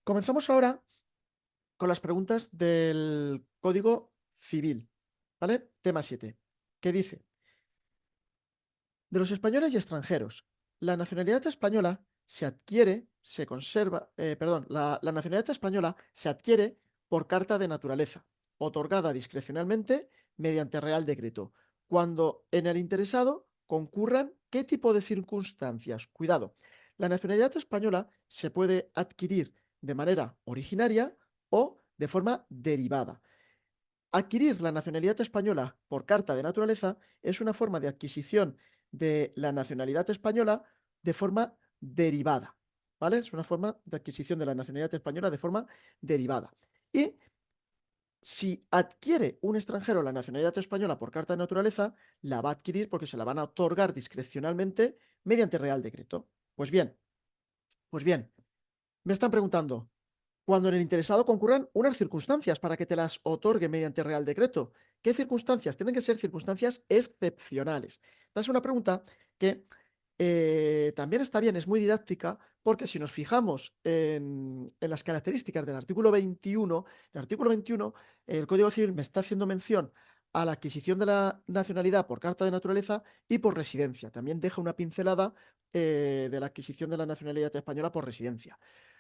Comenzamos ahora con las preguntas del Código Civil, ¿vale? Tema 7, que dice, de los españoles y extranjeros, la nacionalidad española se adquiere, se conserva, perdón, la nacionalidad española se adquiere por carta de naturaleza, otorgada discrecionalmente mediante Real Decreto, cuando en el interesado concurran qué tipo de circunstancias. Cuidado, la nacionalidad española se puede adquirir de manera originaria o de forma derivada. Adquirir la nacionalidad española por carta de naturaleza es una forma de adquisición de la nacionalidad española de forma derivada, ¿vale? Es una forma de adquisición de la nacionalidad española de forma derivada. Y si adquiere un extranjero la nacionalidad española por carta de naturaleza, la va a adquirir porque se la van a otorgar discrecionalmente mediante Real Decreto. Pues bien, me están preguntando, cuando en el interesado concurran unas circunstancias para que te las otorgue mediante Real Decreto. ¿Qué circunstancias? Tienen que ser circunstancias excepcionales. Esta es una pregunta que también está bien, es muy didáctica, porque si nos fijamos en las características del artículo 21, el artículo 21, el Código Civil me está haciendo mención a la adquisición de la nacionalidad por carta de naturaleza y por residencia. También deja una pincelada de la adquisición de la nacionalidad española por residencia.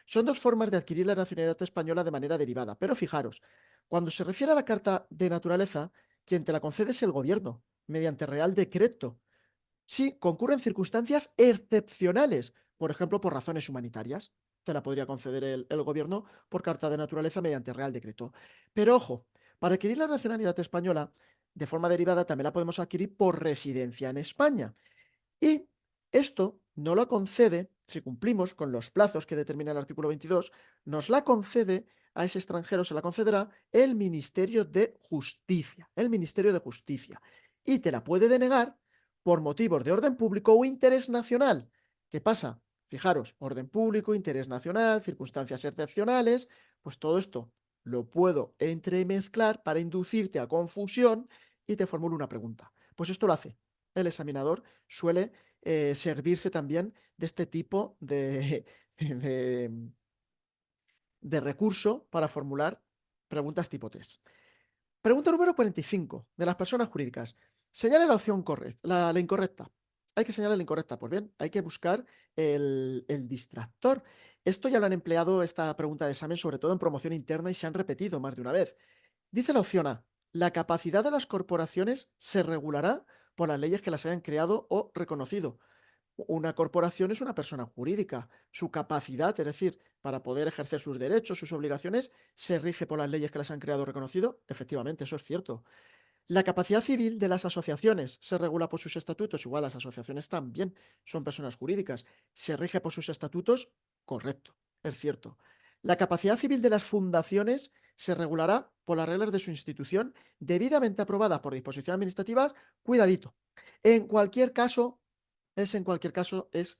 Son dos formas de adquirir la nacionalidad española de manera derivada, pero fijaros, cuando se refiere a la carta de naturaleza, quien te la concede es el gobierno, mediante Real Decreto. Sí, concurren circunstancias excepcionales, por ejemplo, por razones humanitarias. Te la podría conceder el gobierno por carta de naturaleza mediante Real Decreto. Pero ojo, para adquirir la nacionalidad española de forma derivada también la podemos adquirir por residencia en España. Y esto no lo concede, si cumplimos con los plazos que determina el artículo 22, nos la concede a ese extranjero, se la concederá el Ministerio de Justicia. El Ministerio de Justicia. Y te la puede denegar por motivos de orden público o interés nacional. ¿Qué pasa? Fijaros, orden público, interés nacional, circunstancias excepcionales, pues todo esto lo puedo entremezclar para inducirte a confusión y te formulo una pregunta. Pues esto lo hace el examinador, suele servirse también de este tipo de, de recurso para formular preguntas tipo test. Pregunta número 45 de las personas jurídicas. Señale la opción correcta, la incorrecta. Hay que señalar la incorrecta. Pues bien, hay que buscar el distractor. Esto ya lo han empleado, esta pregunta de examen, sobre todo en promoción interna y se han repetido más de una vez. Dice la opción A, la capacidad de las corporaciones se regulará por las leyes que las hayan creado o reconocido. Una corporación es una persona jurídica. Su capacidad, es decir, para poder ejercer sus derechos, sus obligaciones, se rige por las leyes que las han creado o reconocido. Efectivamente, eso es cierto. La capacidad civil de las asociaciones se regula por sus estatutos. Igual las asociaciones también son personas jurídicas. ¿Se rige por sus estatutos? Correcto, es cierto. La capacidad civil de las fundaciones se regulará por las reglas de su institución debidamente aprobada por disposiciones administrativas. Cuidadito. En cualquier caso, es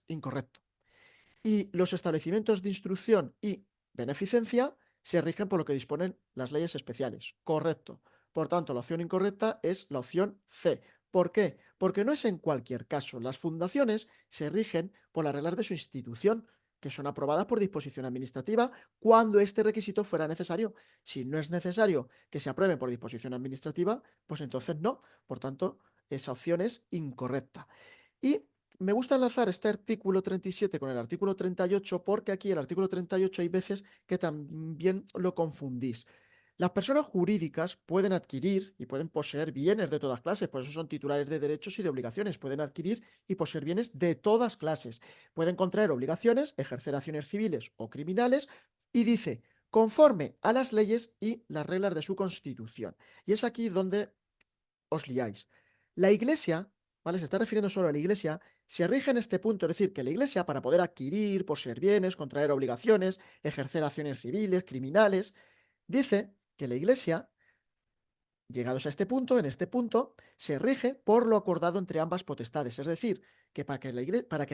incorrecto. Y los establecimientos de instrucción y beneficencia se rigen por lo que disponen las leyes especiales. Correcto. Por tanto, la opción incorrecta es la opción C. ¿Por qué? Porque no es en cualquier caso. Las fundaciones se rigen por las reglas de su institución, que son aprobadas por disposición administrativa cuando este requisito fuera necesario. Si no es necesario que se apruebe por disposición administrativa, pues entonces no. Por tanto, esa opción es incorrecta. Y me gusta enlazar este artículo 37 con el artículo 38 porque aquí el artículo 38 hay veces que también lo confundís. Las personas jurídicas pueden adquirir y pueden poseer bienes de todas clases, por eso son titulares de derechos y de obligaciones. Pueden adquirir y poseer bienes de todas clases. Pueden contraer obligaciones, ejercer acciones civiles o criminales y dice, conforme a las leyes y las reglas de su constitución. Y es aquí donde os liáis. La Iglesia, ¿vale? Se está refiriendo solo a la Iglesia, se rige en este punto, es decir, que la Iglesia, para poder adquirir, poseer bienes, contraer obligaciones, ejercer acciones civiles, criminales, dice que la Iglesia, llegados a este punto, en este punto, se rige por lo acordado entre ambas potestades. Es decir, que para que la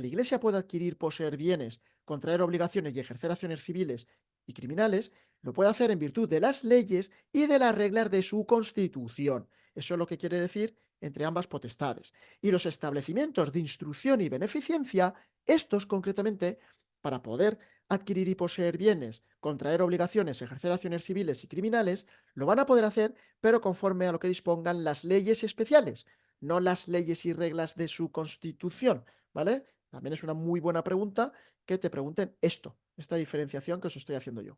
Iglesia pueda adquirir, poseer bienes, contraer obligaciones y ejercer acciones civiles y criminales, lo puede hacer en virtud de las leyes y de las reglas de su constitución. Eso es lo que quiere decir entre ambas potestades. Y los establecimientos de instrucción y beneficencia, estos concretamente, para poder adquirir y poseer bienes, contraer obligaciones, ejercer acciones civiles y criminales, lo van a poder hacer, pero conforme a lo que dispongan las leyes especiales, no las leyes y reglas de su constitución, ¿vale? También es una muy buena pregunta que te pregunten esto, esta diferenciación que os estoy haciendo yo.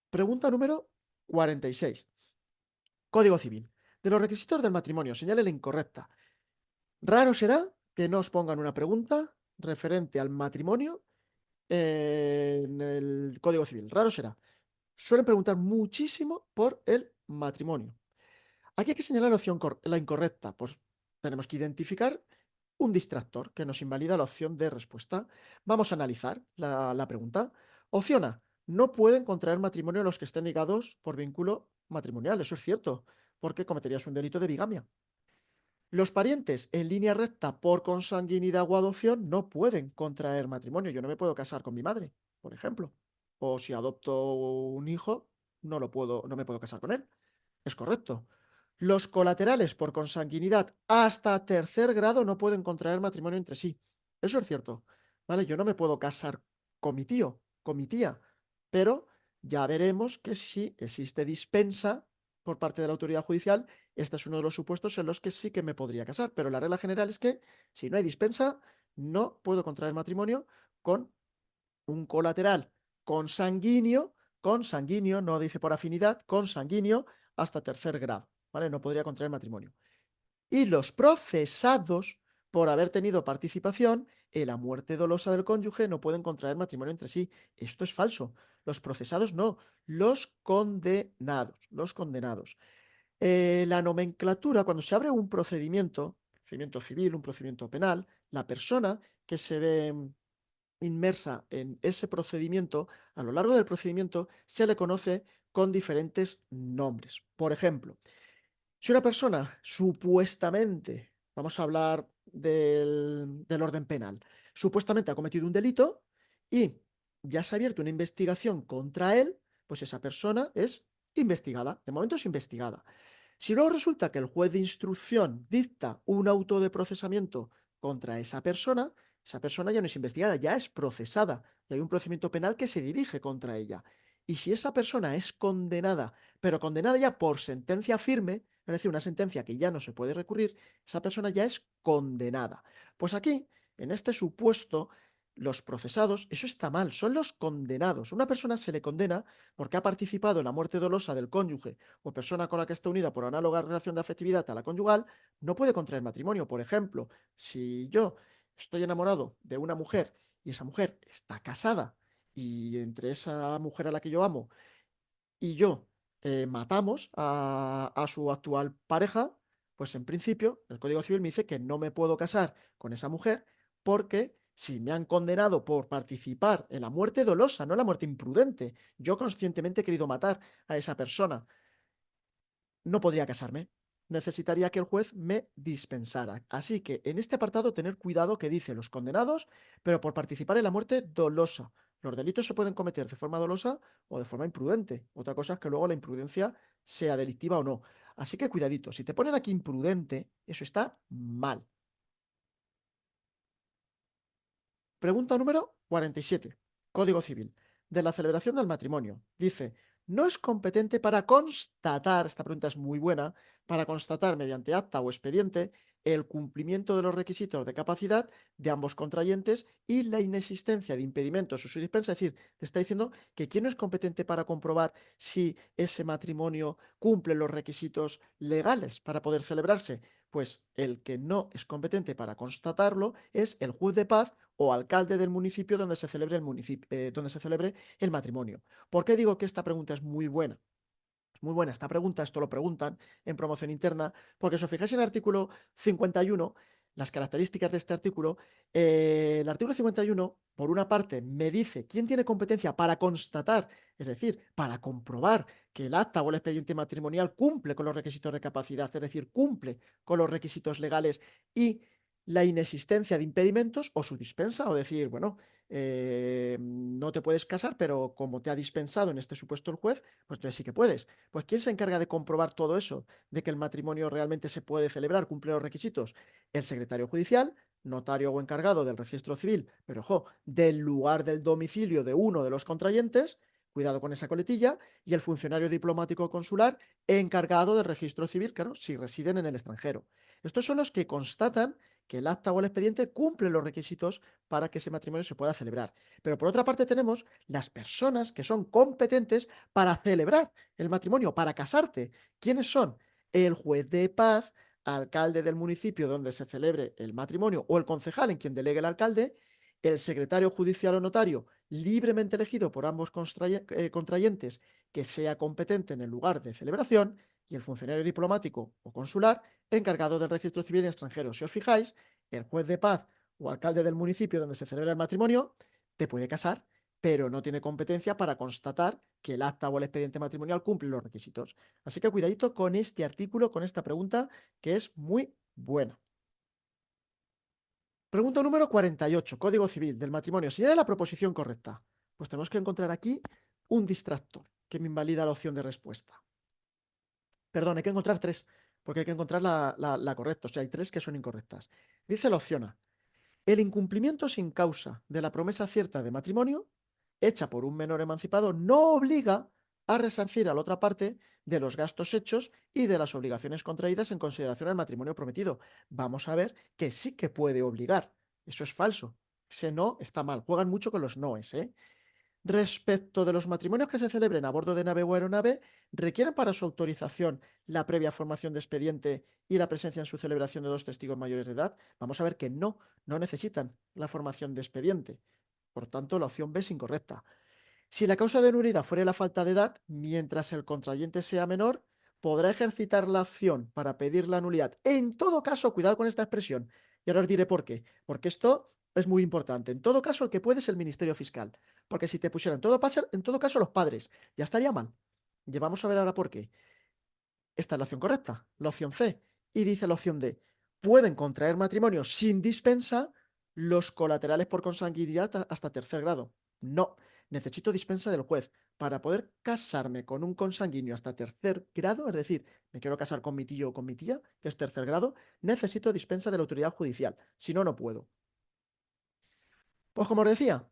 Pregunta número 46. Código Civil. De los requisitos del matrimonio, señale la incorrecta. Raro será que no os pongan una pregunta referente al matrimonio en el Código Civil. Raro será. Suelen preguntar muchísimo por el matrimonio. Aquí hay que señalar la incorrecta. Pues tenemos que identificar un distractor que nos invalida la opción de respuesta. Vamos a analizar la pregunta. Opción A. No pueden contraer matrimonio los que estén ligados por vínculo matrimonial. Eso es cierto, porque cometerías un delito de bigamia. Los parientes en línea recta por consanguinidad o adopción no pueden contraer matrimonio. Yo no me puedo casar con mi madre, por ejemplo. O si adopto un hijo, no me puedo casar con él. Es correcto. Los colaterales por consanguinidad hasta tercer grado no pueden contraer matrimonio entre sí. Eso es cierto. ¿Vale? Yo no me puedo casar con mi tío, con mi tía, pero ya veremos que si existe dispensa por parte de la autoridad judicial, este es uno de los supuestos en los que sí que me podría casar, pero la regla general es que si no hay dispensa, no puedo contraer matrimonio con un colateral consanguíneo, no dice por afinidad, consanguíneo hasta tercer grado, ¿vale? No podría contraer matrimonio. Y los procesados por haber tenido participación en la muerte dolosa del cónyuge no pueden contraer matrimonio entre sí. Esto es falso. Los procesados no, los condenados, los condenados. La nomenclatura, cuando se abre un procedimiento civil, un procedimiento penal, la persona que se ve inmersa en ese procedimiento, a lo largo del procedimiento se le conoce con diferentes nombres. Por ejemplo, si una persona supuestamente, vamos a hablar del orden penal, supuestamente ha cometido un delito y ya se ha abierto una investigación contra él, pues esa persona es investigada. De momento es investigada. Si luego resulta que el juez de instrucción dicta un auto de procesamiento contra esa persona ya no es investigada, ya es procesada y hay un procedimiento penal que se dirige contra ella. Y si esa persona es condenada, pero condenada ya por sentencia firme, es decir, una sentencia que ya no se puede recurrir, esa persona ya es condenada. Pues aquí, en este supuesto, los procesados, eso está mal, son los condenados. Una persona se le condena porque ha participado en la muerte dolosa del cónyuge o persona con la que está unida por análoga relación de afectividad a la conyugal, no puede contraer matrimonio. Por ejemplo, si yo estoy enamorado de una mujer y esa mujer está casada y entre esa mujer a la que yo amo y yo matamos a su actual pareja, pues en principio el Código Civil me dice que no me puedo casar con esa mujer porque si me han condenado por participar en la muerte dolosa, no la muerte imprudente, yo conscientemente he querido matar a esa persona, no podría casarme. Necesitaría que el juez me dispensara. Así que en este apartado tener cuidado que dice los condenados, pero por participar en la muerte dolosa. Los delitos se pueden cometer de forma dolosa o de forma imprudente. Otra cosa es que luego la imprudencia sea delictiva o no. Así que cuidadito, si te ponen aquí imprudente, eso está mal. Pregunta número 47. Código Civil. De la celebración del matrimonio. Dice, no es competente para constatar, esta pregunta es muy buena, para constatar mediante acta o expediente el cumplimiento de los requisitos de capacidad de ambos contrayentes y la inexistencia de impedimentos o su dispensa. Es decir, te está diciendo que quién no es competente para comprobar si ese matrimonio cumple los requisitos legales para poder celebrarse. Pues el que no es competente para constatarlo es el juez de paz o alcalde del municipio donde se celebre donde se celebre el matrimonio. ¿Por qué digo que esta pregunta es muy buena? Es muy buena esta pregunta, esto lo preguntan en promoción interna, porque si os fijáis en el artículo 51, las características de este artículo, el artículo 51, por una parte, me dice quién tiene competencia para constatar, es decir, para comprobar que el acta o el expediente matrimonial cumple con los requisitos de capacidad, es decir, cumple con los requisitos legales y la inexistencia de impedimentos o su dispensa, o decir, bueno, no te puedes casar, pero como te ha dispensado en este supuesto el juez, pues entonces sí que puedes. Pues ¿quién se encarga de comprobar todo eso? De que el matrimonio realmente se puede celebrar, cumple los requisitos. El secretario judicial notario o encargado del registro civil, pero ojo, del lugar del domicilio de uno de los contrayentes, cuidado con esa coletilla, y el funcionario diplomático consular encargado del registro civil, claro, si residen en el extranjero. Estos son los que constatan que el acta o el expediente cumple los requisitos para que ese matrimonio se pueda celebrar. Pero por otra parte tenemos las personas que son competentes para celebrar el matrimonio, para casarte. ¿Quiénes son? El juez de paz, alcalde del municipio donde se celebre el matrimonio o el concejal en quien delegue el alcalde, el secretario judicial o notario libremente elegido por ambos contrayentes que sea competente en el lugar de celebración y el funcionario diplomático o consular encargado del registro civil en extranjeros. Si os fijáis, el juez de paz o alcalde del municipio donde se celebra el matrimonio te puede casar, pero no tiene competencia para constatar que el acta o el expediente matrimonial cumple los requisitos. Así que cuidadito con este artículo, con esta pregunta, que es muy buena. Pregunta número 48, Código Civil del matrimonio. Si era la proposición correcta, pues tenemos que encontrar aquí un distractor que me invalida la opción de respuesta. Perdón, hay que encontrar tres, porque hay que encontrar la correcta. O sea, hay tres que son incorrectas. Dice la opción A. El incumplimiento sin causa de la promesa cierta de matrimonio, hecha por un menor emancipado, no obliga a resarcir a la otra parte de los gastos hechos y de las obligaciones contraídas en consideración al matrimonio prometido. Vamos a ver que sí que puede obligar. Eso es falso. Ese no está mal. Juegan mucho con los noes, ¿eh? Respecto de los matrimonios que se celebren a bordo de nave o aeronave, requieren para su autorización la previa formación de expediente y la presencia en su celebración de dos testigos mayores de edad. Vamos a ver que no, no necesitan la formación de expediente. Por tanto, la opción B es incorrecta. Si la causa de nulidad fuera la falta de edad, mientras el contrayente sea menor, podrá ejercitar la opción para pedir la nulidad. En todo caso, cuidado con esta expresión, y ahora os diré por qué. Porque esto es muy importante. En todo caso, el que puede es el Ministerio Fiscal. Porque si te pusieran en todo caso los padres, ya estaría mal. Y vamos a ver ahora por qué. Esta es la opción correcta, la opción C. Y dice la opción D. Pueden contraer matrimonio sin dispensa los colaterales por consanguinidad hasta tercer grado. No, necesito dispensa del juez. Para poder casarme con un consanguíneo hasta tercer grado, es decir, me quiero casar con mi tío o con mi tía, que es tercer grado, necesito dispensa de la autoridad judicial. Si no, no puedo. Pues como os decía,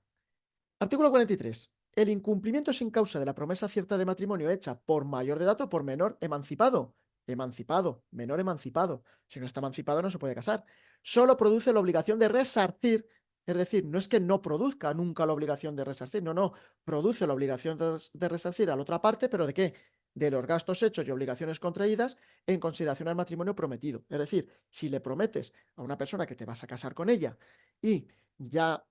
artículo 43. El incumplimiento sin causa de la promesa cierta de matrimonio hecha por mayor de edad o por menor emancipado. Emancipado, menor emancipado. Si no está emancipado no se puede casar. Solo produce la obligación de resarcir. Es decir, no es que no produzca nunca la obligación de resarcir, no, no. Produce la obligación de resarcir a la otra parte, pero ¿de qué? De los gastos hechos y obligaciones contraídas en consideración al matrimonio prometido. Es decir, si le prometes a una persona que te vas a casar con ella y ya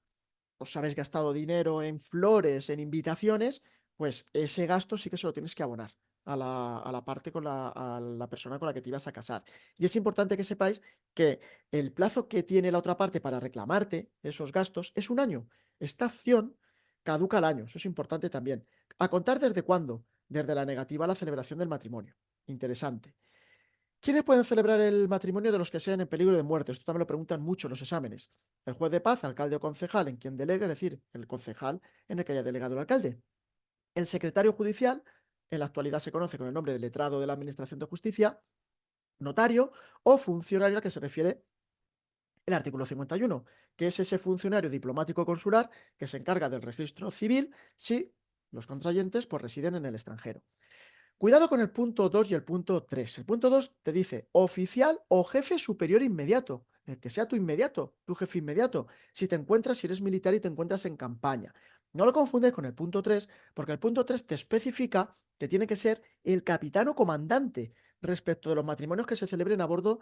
os habéis gastado dinero en flores, en invitaciones, pues ese gasto sí que se lo tienes que abonar a la parte a la persona con la que te ibas a casar. Y es importante que sepáis que el plazo que tiene la otra parte para reclamarte esos gastos es un año. Esta acción caduca al año, eso es importante también. ¿A contar desde cuándo? Desde la negativa a la celebración del matrimonio. Interesante. ¿Quiénes pueden celebrar el matrimonio de los que sean en peligro de muerte? Esto también lo preguntan mucho en los exámenes. El juez de paz, alcalde o concejal en quien delegue, es decir, el concejal en el que haya delegado el alcalde. El secretario judicial, en la actualidad se conoce con el nombre de letrado de la Administración de Justicia, notario o funcionario al que se refiere el artículo 51, que es ese funcionario diplomático consular que se encarga del registro civil si los contrayentes pues, residen en el extranjero. Cuidado con el punto 2 y el punto 3. El punto 2 te dice oficial o jefe superior inmediato. El que sea tu inmediato, tu jefe inmediato. Si eres militar y te encuentras en campaña. No lo confundes con el punto 3, porque el punto 3 te especifica que tiene que ser el capitán o comandante respecto de los matrimonios que se celebren a bordo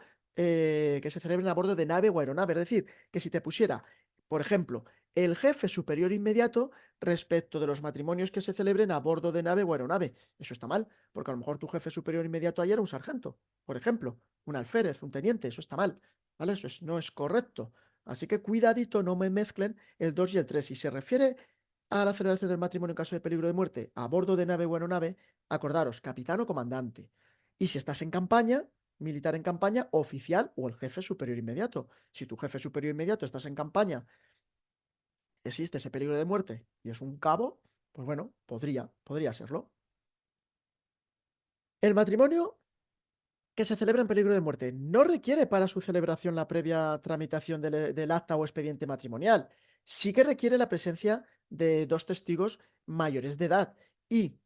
de nave o aeronave. Es decir, que si te pusiera, por ejemplo, el jefe superior inmediato respecto de los matrimonios que se celebren a bordo de nave o aeronave. Eso está mal, porque a lo mejor tu jefe superior inmediato ayer era un sargento, por ejemplo, un alférez, un teniente, eso está mal, ¿vale? No es correcto. Así que cuidadito, no me mezclen el 2 y el 3. Si se refiere a la celebración del matrimonio en caso de peligro de muerte a bordo de nave o aeronave, acordaros, capitán o comandante. Y si estás en campaña, militar en campaña, oficial o el jefe superior inmediato. Si tu jefe superior inmediato estás en campaña, existe ese peligro de muerte y es un cabo, pues bueno, podría serlo. El matrimonio que se celebra en peligro de muerte no requiere para su celebración la previa tramitación del acta o expediente matrimonial. Sí que requiere la presencia de dos testigos mayores de edad y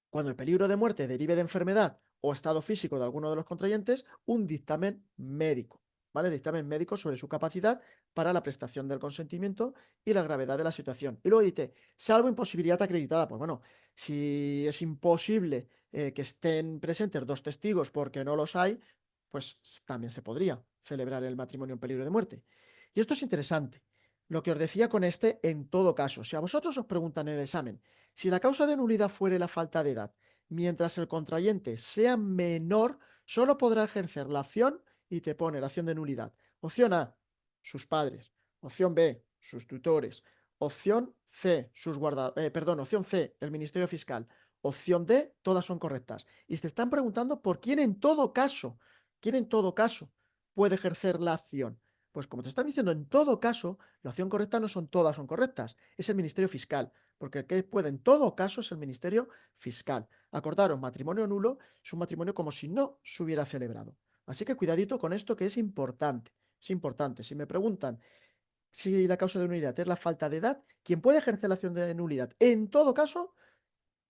cuando el peligro de muerte derive de enfermedad o estado físico de alguno de los contrayentes, un dictamen médico, ¿vale? Dictamen médico sobre su capacidad para la prestación del consentimiento y la gravedad de la situación. Y luego dice, salvo imposibilidad acreditada, pues bueno, si es imposible que estén presentes dos testigos porque no los hay, pues también se podría celebrar el matrimonio en peligro de muerte. Y esto es interesante. Lo que os decía con este, en todo caso, si a vosotros os preguntan en el examen, si la causa de nulidad fuere la falta de edad, mientras el contrayente sea menor, solo podrá ejercer la acción y te pone la acción de nulidad. Opción A, sus padres. Opción B, sus tutores. Opción C, opción C, el Ministerio Fiscal. Opción D, todas son correctas. Y te están preguntando por quién en todo caso puede ejercer la acción. Pues como te están diciendo, en todo caso, la opción correcta no son todas son correctas, es el Ministerio Fiscal, porque el que puede en todo caso es el Ministerio Fiscal. Acordaros, matrimonio nulo es un matrimonio como si no se hubiera celebrado. Así que cuidadito con esto que es importante. Es importante. Si me preguntan si la causa de nulidad es la falta de edad, quien puede ejercer la acción de nulidad en todo caso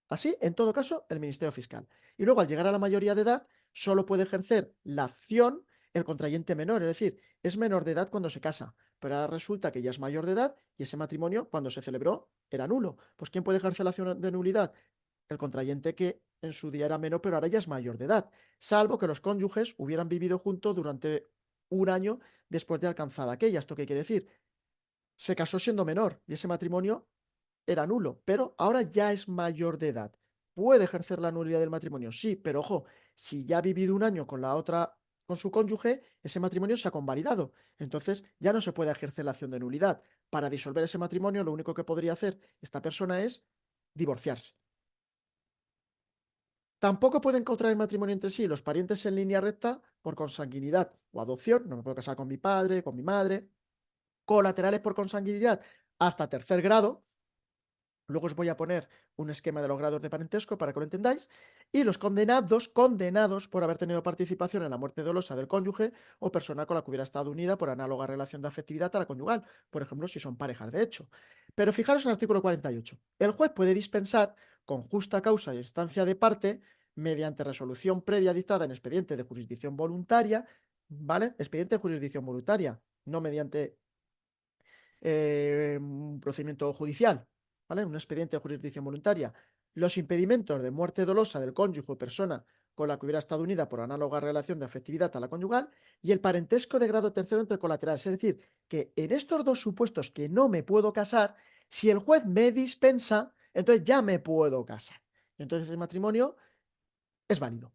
Así, en todo caso, el Ministerio Fiscal. Y luego, al llegar a la mayoría de edad, solo puede ejercer la acción el contrayente menor, es decir, es menor de edad cuando se casa, pero ahora resulta que ya es mayor de edad y ese matrimonio, cuando se celebró, era nulo. Pues ¿quién puede ejercer la acción de nulidad? El contrayente que en su día era menor, pero ahora ya es mayor de edad, salvo que los cónyuges hubieran vivido juntos durante un año después de alcanzada aquella. ¿Esto qué quiere decir? Se casó siendo menor y ese matrimonio era nulo, pero ahora ya es mayor de edad. ¿Puede ejercer la nulidad del matrimonio? Sí, pero ojo, si ya ha vivido un año con la otra, con su cónyuge, ese matrimonio se ha convalidado. Entonces ya no se puede ejercer la acción de nulidad. Para disolver ese matrimonio, lo único que podría hacer esta persona es divorciarse. Tampoco pueden contraer matrimonio entre sí los parientes en línea recta por consanguinidad o adopción. No me puedo casar con mi padre, con mi madre. Colaterales por consanguinidad hasta tercer grado. Luego os voy a poner un esquema de los grados de parentesco para que lo entendáis. Y los condenados por haber tenido participación en la muerte dolosa del cónyuge o persona con la que hubiera estado unida por análoga relación de afectividad a la conyugal, por ejemplo, si son parejas de hecho. Pero fijaros en el artículo 48. El juez puede dispensar con justa causa y instancia de parte mediante resolución previa dictada en expediente de jurisdicción voluntaria, ¿vale? Expediente de jurisdicción voluntaria, no mediante un procedimiento judicial, ¿vale? Un expediente de jurisdicción voluntaria. Los impedimentos de muerte dolosa del cónyuge o persona con la que hubiera estado unida por análoga relación de afectividad a la conyugal y el parentesco de grado tercero entre colaterales. Es decir, que en estos dos supuestos que no me puedo casar, si el juez me dispensa, entonces ya me puedo casar. Entonces el matrimonio es válido.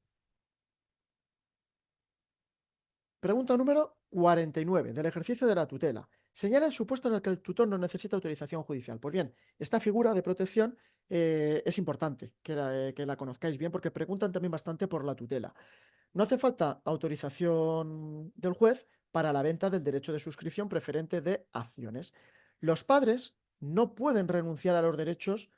Pregunta número 49, del ejercicio de la tutela. Señala el supuesto en el que el tutor no necesita autorización judicial. Pues bien, esta figura de protección es importante que la conozcáis bien porque preguntan también bastante por la tutela. No hace falta autorización del juez para la venta del derecho de suscripción preferente de acciones. Los padres no pueden renunciar a los derechos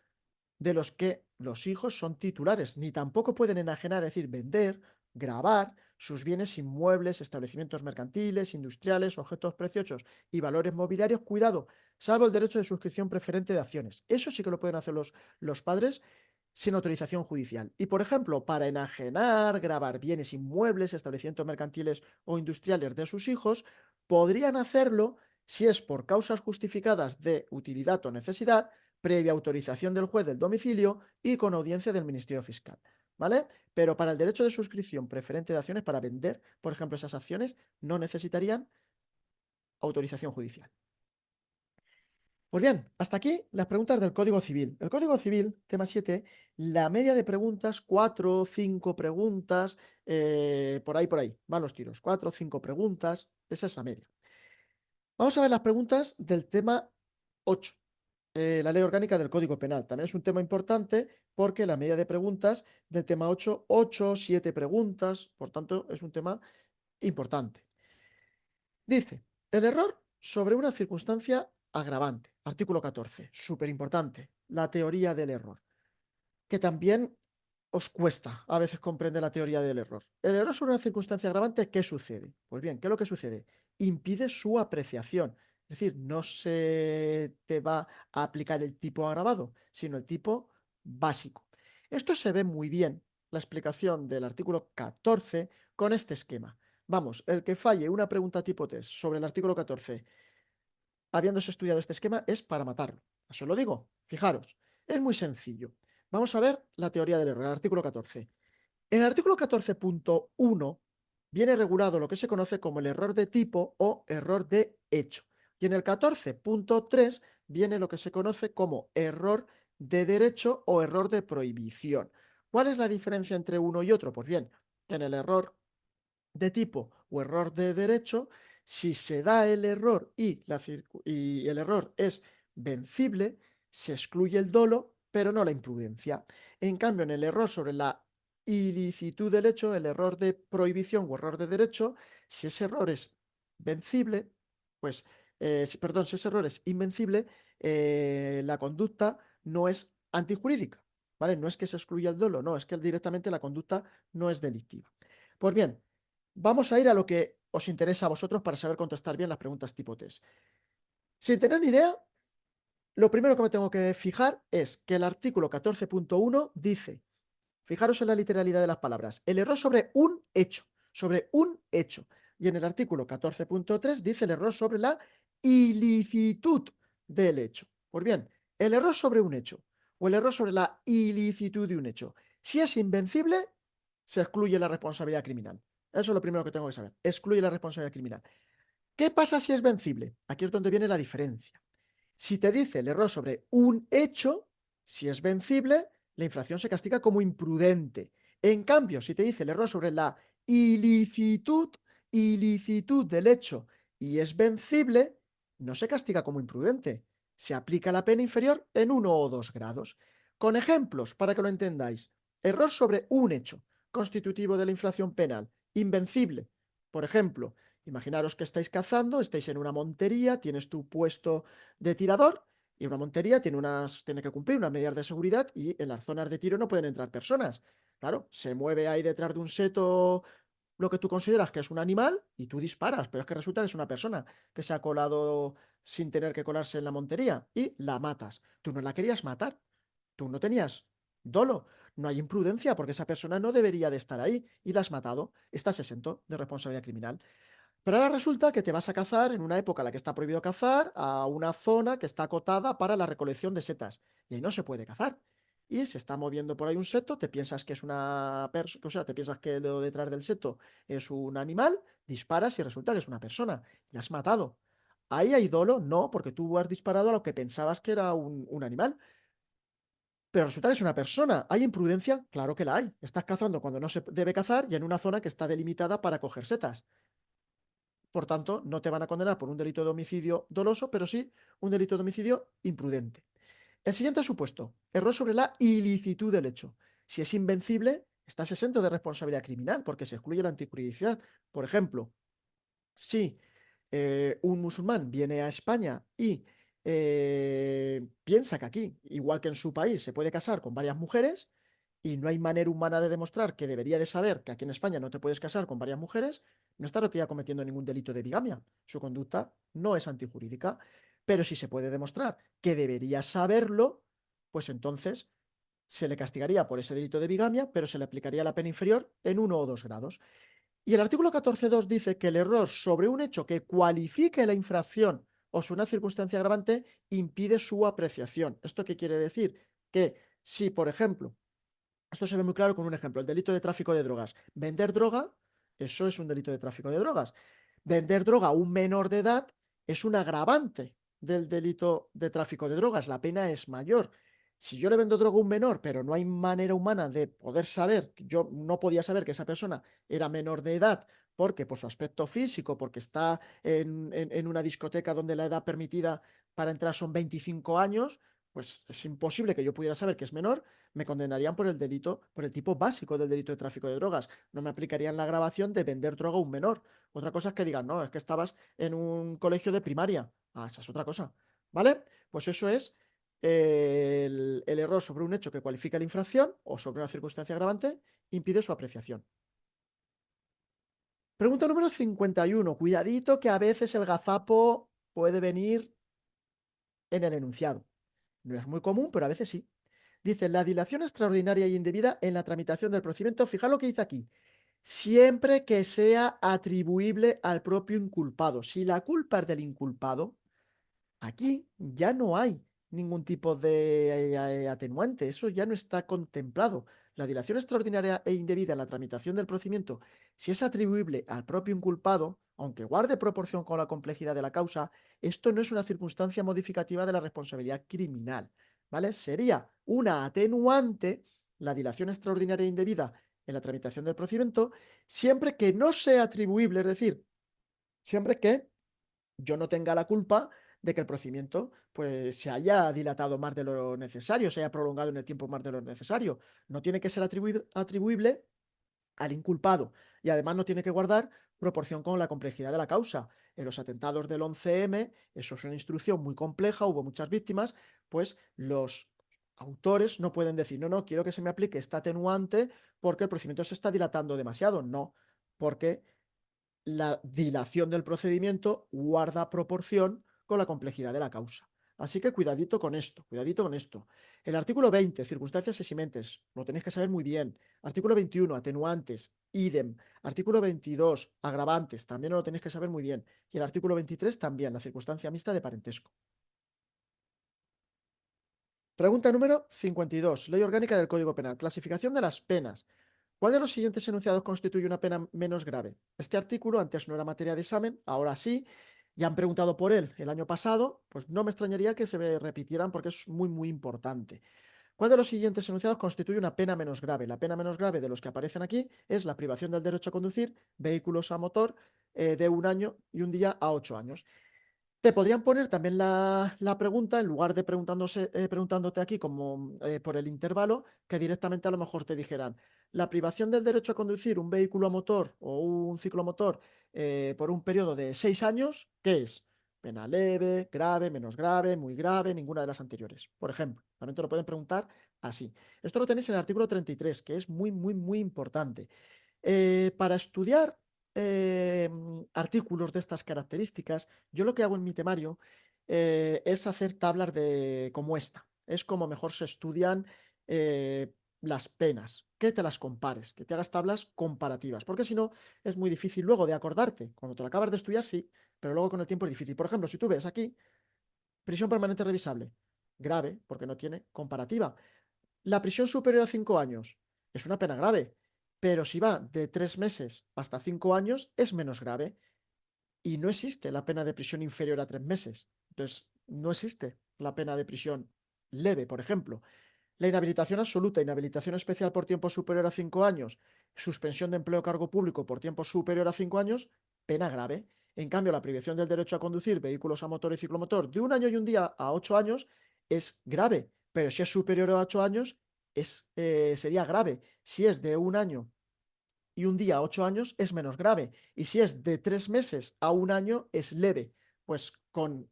de los que los hijos son titulares, ni tampoco pueden enajenar, es decir, vender, gravar sus bienes inmuebles, establecimientos mercantiles, industriales, objetos preciosos y valores mobiliarios, cuidado, salvo el derecho de suscripción preferente de acciones. Eso sí que lo pueden hacer los padres sin autorización judicial. Y, por ejemplo, para enajenar, grabar bienes inmuebles, establecimientos mercantiles o industriales de sus hijos, podrían hacerlo si es por causas justificadas de utilidad o necesidad, previa autorización del juez del domicilio y con audiencia del Ministerio Fiscal. ¿Vale? Pero para el derecho de suscripción preferente de acciones, para vender, por ejemplo, esas acciones, no necesitarían autorización judicial. Pues bien, hasta aquí las preguntas del Código Civil. El Código Civil, tema 7, la media de preguntas, 4 o 5 preguntas, por ahí, van los tiros, 4 o 5 preguntas, esa es la media. Vamos a ver las preguntas del tema 8, la ley orgánica del Código Penal. También es un tema importante porque la media de preguntas del tema 8, 8, 7 preguntas, por tanto, es un tema importante. Dice, el error sobre una circunstancia agravante. Artículo 14, súper importante, la teoría del error. Que también os cuesta a veces comprender la teoría del error. El error sobre una circunstancia agravante, ¿qué sucede? Pues bien, ¿qué es lo que sucede? Impide su apreciación. Es decir, no se te va a aplicar el tipo agravado, sino el tipo básico. Esto se ve muy bien, la explicación del artículo 14, con este esquema. Vamos, el que falle una pregunta tipo test sobre el artículo 14 habiéndose estudiado este esquema, es para matarlo. Eso lo digo. Fijaros, es muy sencillo. Vamos a ver la teoría del error, el artículo 14. En el artículo 14.1 viene regulado lo que se conoce como el error de tipo o error de hecho. Y en el 14.3 viene lo que se conoce como error de derecho o error de prohibición. ¿Cuál es la diferencia entre uno y otro? Pues bien, en el error de tipo o error de derecho, si se da el error y el error es vencible, se excluye el dolo, pero no la imprudencia. En cambio, en el error sobre la ilicitud del hecho, el error de prohibición o error de derecho, si ese error es vencible, pues, perdón, si ese error es invencible, la conducta no es antijurídica, ¿vale? No es que se excluya el dolo, no, es que directamente la conducta no es delictiva. Pues bien, vamos a ir a lo que os interesa a vosotros para saber contestar bien las preguntas tipo test. Sin tener ni idea, lo primero que me tengo que fijar es que el artículo 14.1 dice, fijaros en la literalidad de las palabras, el error sobre un hecho, sobre un hecho. Y en el artículo 14.3 dice el error sobre la ilicitud del hecho. Pues bien, el error sobre un hecho o el error sobre la ilicitud de un hecho, si es invencible, se excluye la responsabilidad criminal. Eso es lo primero que tengo que saber. Excluye la responsabilidad criminal. ¿Qué pasa si es vencible? Aquí es donde viene la diferencia. Si te dice el error sobre un hecho, si es vencible, la infracción se castiga como imprudente. En cambio, si te dice el error sobre la ilicitud, ilicitud del hecho y es vencible, no se castiga como imprudente. Se aplica la pena inferior en 1 o 2 grados. Con ejemplos, para que lo entendáis. Error sobre un hecho, constitutivo de la infracción penal, invencible. Por ejemplo, imaginaros que estáis cazando, estáis en una montería, tienes tu puesto de tirador y una montería tiene que cumplir unas medidas de seguridad y en las zonas de tiro no pueden entrar personas. Claro, se mueve ahí detrás de un seto lo que tú consideras que es un animal y tú disparas, pero es que resulta que es una persona que se ha colado sin tener que colarse en la montería y la matas. Tú no la querías matar, tú no tenías dolo, no hay imprudencia porque esa persona no debería de estar ahí y la has matado, estás exento de responsabilidad criminal. Pero ahora resulta que te vas a cazar en una época en la que está prohibido cazar a una zona que está acotada para la recolección de setas. Y ahí no se puede cazar. Y se está moviendo por ahí un seto, te piensas que es una persona, o sea, te piensas que lo detrás del seto es un animal, disparas y resulta que es una persona. Y la has matado. ¿Ahí hay dolo? No, porque tú has disparado a lo que pensabas que era un animal. Pero resulta que es una persona. ¿Hay imprudencia? Claro que la hay. Estás cazando cuando no se debe cazar y en una zona que está delimitada para coger setas. Por tanto, no te van a condenar por un delito de homicidio doloso, pero sí un delito de homicidio imprudente. El siguiente supuesto, error sobre la ilicitud del hecho. Si es invencible, estás exento de responsabilidad criminal porque se excluye la antijuridicidad. Por ejemplo, si un musulmán viene a España y piensa que aquí, igual que en su país, se puede casar con varias mujeres y no hay manera humana de demostrar que debería de saber que aquí en España no te puedes casar con varias mujeres, no estaría cometiendo ningún delito de bigamia. Su conducta no es antijurídica. Pero si se puede demostrar que debería saberlo, pues entonces se le castigaría por ese delito de bigamia, pero se le aplicaría la pena inferior en 1 o 2 grados. Y el artículo 14.2 dice que el error sobre un hecho que cualifique la infracción o sobre una circunstancia agravante impide su apreciación. ¿Esto qué quiere decir? Que si, por ejemplo, esto se ve muy claro con un ejemplo, el delito de tráfico de drogas. Vender droga, eso es un delito de tráfico de drogas. Vender droga a un menor de edad es un agravante del delito de tráfico de drogas. La pena es mayor. Si yo le vendo droga a un menor, pero no hay manera humana de poder saber, yo no podía saber que esa persona era menor de edad, porque por su aspecto físico, porque está en una discoteca donde la edad permitida para entrar son 25 años, pues es imposible que yo pudiera saber que es menor, me condenarían por el delito, por el tipo básico del delito de tráfico de drogas. No me aplicarían la grabación de vender droga a un menor. Otra cosa es que digan, no, es que estabas en un colegio de primaria. Ah, esa es otra cosa. ¿Vale? Pues eso es el error sobre un hecho que cualifica la infracción o sobre una circunstancia agravante impide su apreciación. Pregunta número 51. Cuidadito que a veces el gazapo puede venir en el enunciado. No es muy común, pero a veces sí. Dice, la dilación extraordinaria y indebida en la tramitación del procedimiento, fijar lo que dice aquí, siempre que sea atribuible al propio inculpado. Si la culpa es del inculpado, aquí ya no hay ningún tipo de atenuante, eso ya no está contemplado. La dilación extraordinaria e indebida en la tramitación del procedimiento, si es atribuible al propio inculpado, aunque guarde proporción con la complejidad de la causa, esto no es una circunstancia modificativa de la responsabilidad criminal, ¿vale? Sería una atenuante la dilación extraordinaria e indebida en la tramitación del procedimiento, siempre que no sea atribuible, es decir, siempre que yo no tenga la culpa de que el procedimiento pues, se haya dilatado más de lo necesario, se haya prolongado en el tiempo más de lo necesario. No tiene que ser atribuible al inculpado y además no tiene que guardar proporción con la complejidad de la causa. En los atentados del 11M, eso es una instrucción muy compleja, hubo muchas víctimas, pues los autores no pueden decir, no, no, quiero que se me aplique esta atenuante porque el procedimiento se está dilatando demasiado. No, porque la dilación del procedimiento guarda proporción con la complejidad de la causa. Así que cuidadito con esto, cuidadito con esto. El artículo 20, circunstancias eximentes, lo tenéis que saber muy bien. Artículo 21, atenuantes, idem. Artículo 22, agravantes, también lo tenéis que saber muy bien. Y el artículo 23 también, la circunstancia mixta de parentesco. Pregunta número 52, Ley Orgánica del Código Penal. Clasificación de las penas. ¿Cuál de los siguientes enunciados constituye una pena menos grave? Este artículo antes no era materia de examen, ahora sí. Ya han preguntado por él el año pasado, pues no me extrañaría que se repitieran porque es muy, muy importante. ¿Cuál de los siguientes enunciados constituye una pena menos grave? La pena menos grave de los que aparecen aquí es la privación del derecho a conducir vehículos a motor de 1 año y 1 día a 8 años. Te podrían poner también la pregunta, en lugar de preguntándote aquí como por el intervalo, que directamente a lo mejor te dijeran, la privación del derecho a conducir un vehículo a motor o un ciclomotor por un periodo de 6 años, ¿qué es? Pena leve, grave, menos grave, muy grave, ninguna de las anteriores. Por ejemplo, también te lo pueden preguntar así. Esto lo tenéis en el artículo 33, que es muy, muy, muy importante. Para estudiar artículos de estas características, yo lo que hago en mi temario es hacer tablas como esta. Es como mejor se estudian las penas, que te las compares, que te hagas tablas comparativas, porque si no es muy difícil luego de acordarte. Cuando te lo acabas de estudiar, sí, pero luego con el tiempo es difícil. Por ejemplo, si tú ves aquí, prisión permanente revisable, grave, porque no tiene comparativa. La prisión superior a 5 años es una pena grave, pero si va de 3 meses hasta 5 años es menos grave y no existe la pena de prisión inferior a 3 meses. Entonces, no existe la pena de prisión leve, por ejemplo. La inhabilitación absoluta, inhabilitación especial por tiempo superior a 5 años, suspensión de empleo o cargo público por tiempo superior a 5 años, pena grave. En cambio, la privación del derecho a conducir vehículos a motor y ciclomotor de 1 año y 1 día a 8 años es grave, pero si es superior a 8 años sería grave. Si es de 1 año y 1 día a 8 años es menos grave. Y si es de 3 meses a 1 año es leve. Pues con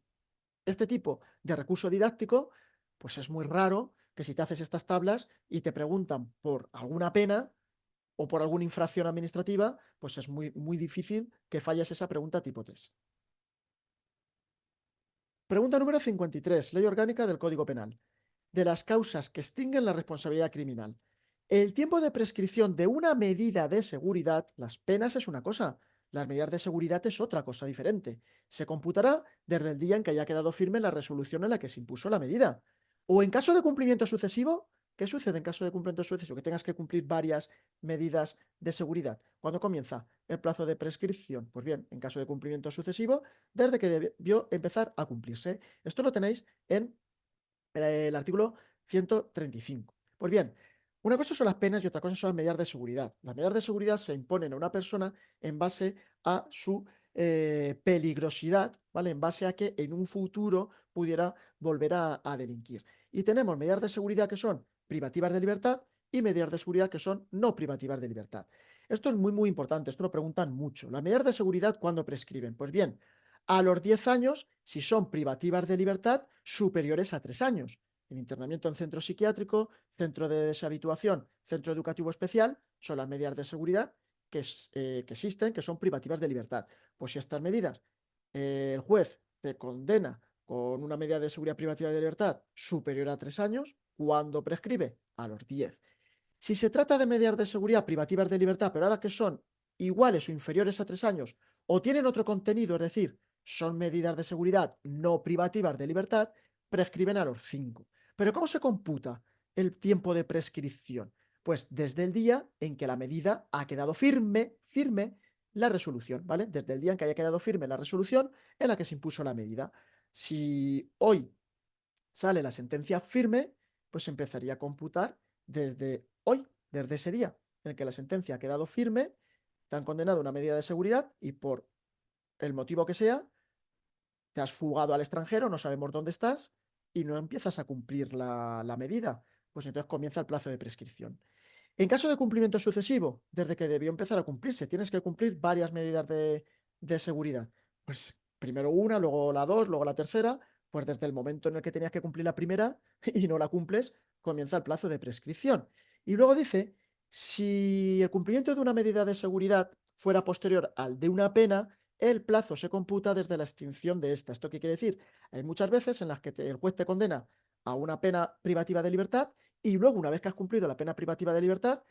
este tipo de recurso didáctico, pues es muy raro que si te haces estas tablas y te preguntan por alguna pena o por alguna infracción administrativa, pues es muy, muy difícil que falles esa pregunta tipo test. Pregunta número 53, Ley Orgánica del Código Penal. De las causas que extinguen la responsabilidad criminal. El tiempo de prescripción de una medida de seguridad, las penas es una cosa, las medidas de seguridad es otra cosa diferente. Se computará desde el día en que haya quedado firme la resolución en la que se impuso la medida. O en caso de cumplimiento sucesivo, ¿qué sucede en caso de cumplimiento sucesivo? Que tengas que cumplir varias medidas de seguridad. ¿Cuándo comienza el plazo de prescripción? Pues bien, en caso de cumplimiento sucesivo, desde que debió empezar a cumplirse. Esto lo tenéis en el artículo 135. Pues bien, una cosa son las penas y otra cosa son las medidas de seguridad. Las medidas de seguridad se imponen a una persona en base a su peligrosidad, ¿vale? En base a que en un futuro pudiera volver a delinquir. Y tenemos medidas de seguridad que son privativas de libertad y medidas de seguridad que son no privativas de libertad. Esto es muy, muy importante, esto lo preguntan mucho. Las medidas de seguridad, ¿cuándo prescriben? Pues bien, a los 10 años si son privativas de libertad superiores a 3 años. el internamiento en centro psiquiátrico, centro de deshabituación, centro educativo especial, son las medidas de seguridad que existen, que son privativas de libertad. Pues si estas medidas el juez te condena con una medida de seguridad privativa de libertad superior a 3 años, ¿cuándo prescribe? A los 10. Si se trata de medidas de seguridad privativas de libertad, pero ahora que son iguales o inferiores a 3 años, o tienen otro contenido, es decir, son medidas de seguridad no privativas de libertad, prescriben a los 5. Pero ¿cómo se computa el tiempo de prescripción? Pues desde el día en que la medida ha quedado firme la resolución, ¿vale? Desde el día en que haya quedado firme la resolución en la que se impuso la medida. Si hoy sale la sentencia firme, pues empezaría a computar desde hoy, desde ese día en el que la sentencia ha quedado firme, te han condenado a una medida de seguridad y por el motivo que sea, te has fugado al extranjero, no sabemos dónde estás y no empiezas a cumplir la medida. Pues entonces comienza el plazo de prescripción. En caso de cumplimiento sucesivo, desde que debió empezar a cumplirse, tienes que cumplir varias medidas de seguridad. Pues primero una, luego la dos, luego la tercera. Pues desde el momento en el que tenías que cumplir la primera y no la cumples, comienza el plazo de prescripción. Y luego dice, si el cumplimiento de una medida de seguridad fuera posterior al de una pena, el plazo se computa desde la extinción de esta. ¿Esto qué quiere decir? Hay muchas veces en las que el juez te condena a una pena privativa de libertad y luego, una vez que has cumplido la pena privativa de libertad,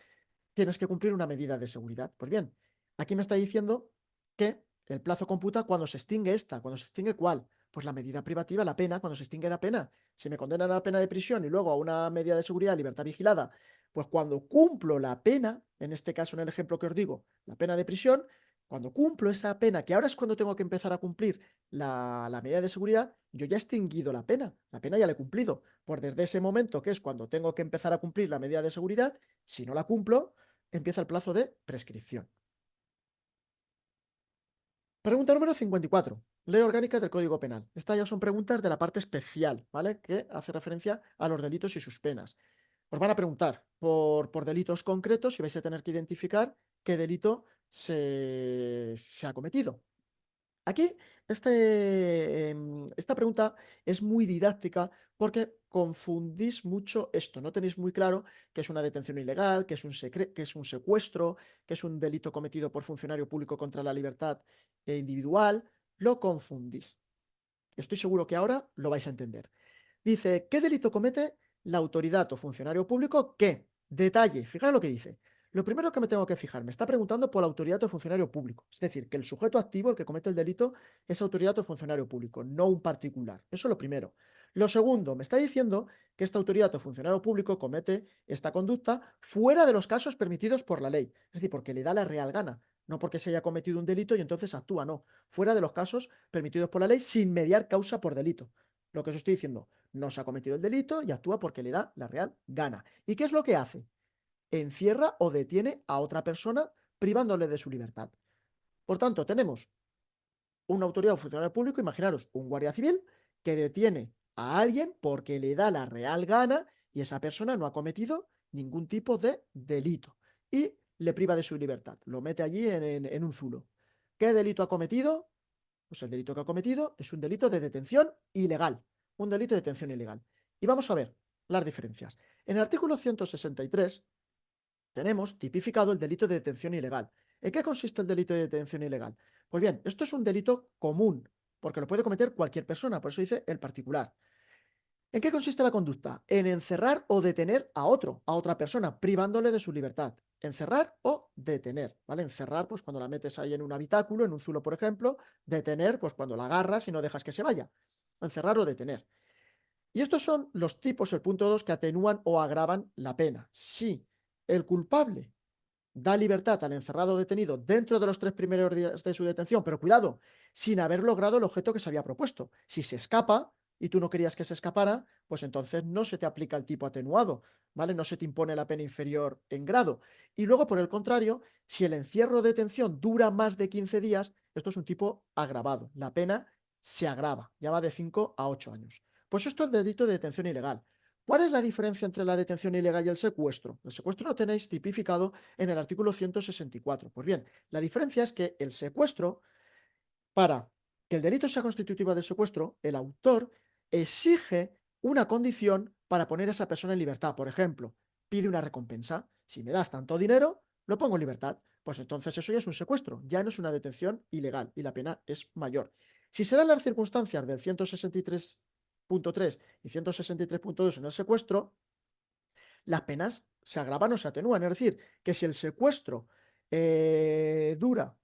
tienes que cumplir una medida de seguridad. Pues bien, aquí me está diciendo que el plazo computa cuando se extingue esta. ¿Cuando se extingue cuál? Pues la medida privativa, la pena, cuando se extingue la pena. Si me condenan a la pena de prisión y luego a una medida de seguridad, libertad vigilada, pues cuando cumplo la pena, en este caso en el ejemplo que os digo, la pena de prisión, cuando cumplo esa pena, que ahora es cuando tengo que empezar a cumplir la medida de seguridad, yo ya he extinguido la pena ya la he cumplido. Pues desde ese momento, que es cuando tengo que empezar a cumplir la medida de seguridad, si no la cumplo, empieza el plazo de prescripción. Pregunta número 54. Ley orgánica del Código Penal. Estas ya son preguntas de la parte especial, ¿vale? Que hace referencia a los delitos y sus penas. Os van a preguntar por delitos concretos y vais a tener que identificar qué delito se ha cometido. Aquí, esta pregunta es muy didáctica porque confundís mucho esto. No tenéis muy claro qué es una detención ilegal, qué es qué es un secuestro, qué es un delito cometido por funcionario público contra la libertad individual. Lo confundís. Estoy seguro que ahora lo vais a entender. Dice, ¿qué delito comete la autoridad o funcionario público que? Detalle, fijaros lo que dice. Lo primero que me tengo que fijar, me está preguntando por la autoridad o funcionario público. Es decir, que el sujeto activo, el que comete el delito, es autoridad o funcionario público, no un particular. Eso es lo primero. Lo segundo, me está diciendo que esta autoridad o funcionario público comete esta conducta fuera de los casos permitidos por la ley. Es decir, porque le da la real gana. No porque se haya cometido un delito y entonces actúa, no. Fuera de los casos permitidos por la ley sin mediar causa por delito. Lo que os estoy diciendo, no se ha cometido el delito y actúa porque le da la real gana. ¿Y qué es lo que hace? Encierra o detiene a otra persona privándole de su libertad. Por tanto, tenemos una autoridad o funcionario público, imaginaros, un guardia civil que detiene a alguien porque le da la real gana y esa persona no ha cometido ningún tipo de delito y le priva de su libertad, lo mete allí en un zulo. ¿Qué delito ha cometido? Pues el delito que ha cometido es un delito de detención ilegal, un delito de detención ilegal. Y vamos a ver las diferencias. En el artículo 163 tenemos tipificado el delito de detención ilegal. ¿En qué consiste el delito de detención ilegal? Pues bien, esto es un delito común, porque lo puede cometer cualquier persona, por eso dice el particular. ¿En qué consiste la conducta? En encerrar o detener a otro, a otra persona, privándole de su libertad. Encerrar o detener, ¿vale? Encerrar, pues cuando la metes ahí en un habitáculo, en un zulo, por ejemplo. Detener, pues cuando la agarras y no dejas que se vaya. Encerrar o detener. Y estos son los tipos, el punto 2, que atenúan o agravan la pena. Si el culpable da libertad al encerrado o detenido dentro de los 3 primeros días de su detención, pero cuidado, sin haber logrado el objeto que se había propuesto. Si se escapa y tú no querías que se escapara, pues entonces no se te aplica el tipo atenuado, ¿vale? No se te impone la pena inferior en grado. Y luego, por el contrario, si el encierro o detención dura más de 15 días, esto es un tipo agravado. La pena se agrava, ya va de 5 a 8 años. Pues esto es el delito de detención ilegal. ¿Cuál es la diferencia entre la detención ilegal y el secuestro? El secuestro lo tenéis tipificado en el artículo 164. Pues bien, la diferencia es que el secuestro, para que el delito sea constitutivo del secuestro, el autor exige una condición para poner a esa persona en libertad. Por ejemplo, pide una recompensa. Si me das tanto dinero, lo pongo en libertad. Pues entonces eso ya es un secuestro, ya no es una detención ilegal y la pena es mayor. Si se dan las circunstancias del 163.3 y 163.2 en el secuestro, las penas se agravan o se atenúan. Es decir, que si el secuestro dura,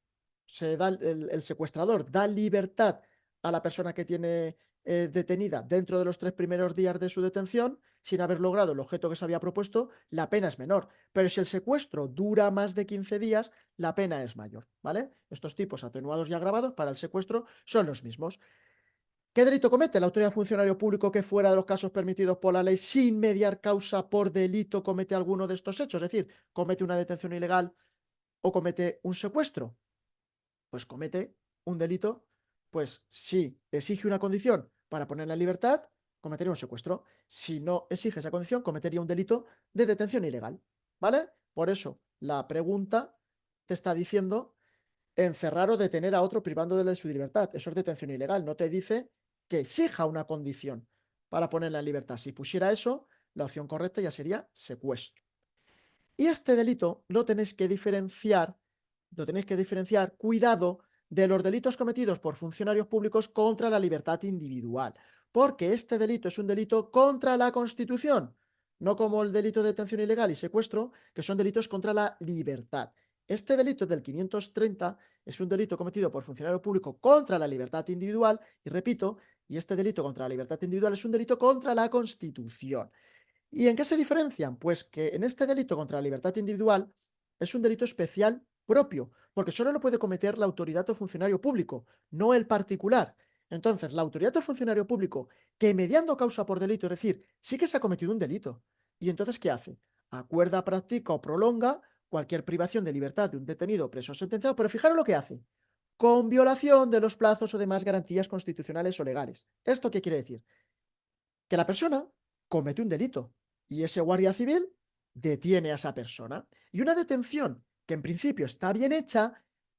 el secuestrador da libertad a la persona que tiene detenida dentro de los 3 primeros días de su detención, sin haber logrado el objeto que se había propuesto, la pena es menor. Pero si el secuestro dura más de 15 días, la pena es mayor, ¿vale? Estos tipos atenuados y agravados para el secuestro son los mismos. ¿Qué delito comete la autoridad funcionario público que fuera de los casos permitidos por la ley sin mediar causa por delito comete alguno de estos hechos? Es decir, comete una detención ilegal o comete un secuestro. Pues comete un delito, pues si exige una condición para ponerla en libertad, cometería un secuestro. Si no exige esa condición, cometería un delito de detención ilegal, ¿vale? Por eso la pregunta te está diciendo encerrar o detener a otro privando de su libertad. Eso es detención ilegal. No te dice que exija una condición para ponerla en libertad. Si pusiera eso, la opción correcta ya sería secuestro. Y este delito lo tenéis que diferenciar, cuidado, de los delitos cometidos por funcionarios públicos contra la libertad individual, porque este delito es un delito contra la Constitución, no como el delito de detención ilegal y secuestro, que son delitos contra la libertad. Este delito del 530 es un delito cometido por funcionario público contra la libertad individual, y repito, y este delito contra la libertad individual es un delito contra la Constitución. ¿Y en qué se diferencian? Pues que en este delito contra la libertad individual es un delito especial propio, porque solo lo puede cometer la autoridad o funcionario público, no el particular. Entonces, la autoridad o funcionario público que mediando causa por delito, es decir, sí que se ha cometido un delito, ¿y entonces qué hace? Acuerda, practica o prolonga cualquier privación de libertad de un detenido, preso o sentenciado, pero fijaros lo que hace, con violación de los plazos o demás garantías constitucionales o legales. ¿Esto qué quiere decir? Que la persona comete un delito y ese guardia civil detiene a esa persona. Y una detención que en principio está bien hecha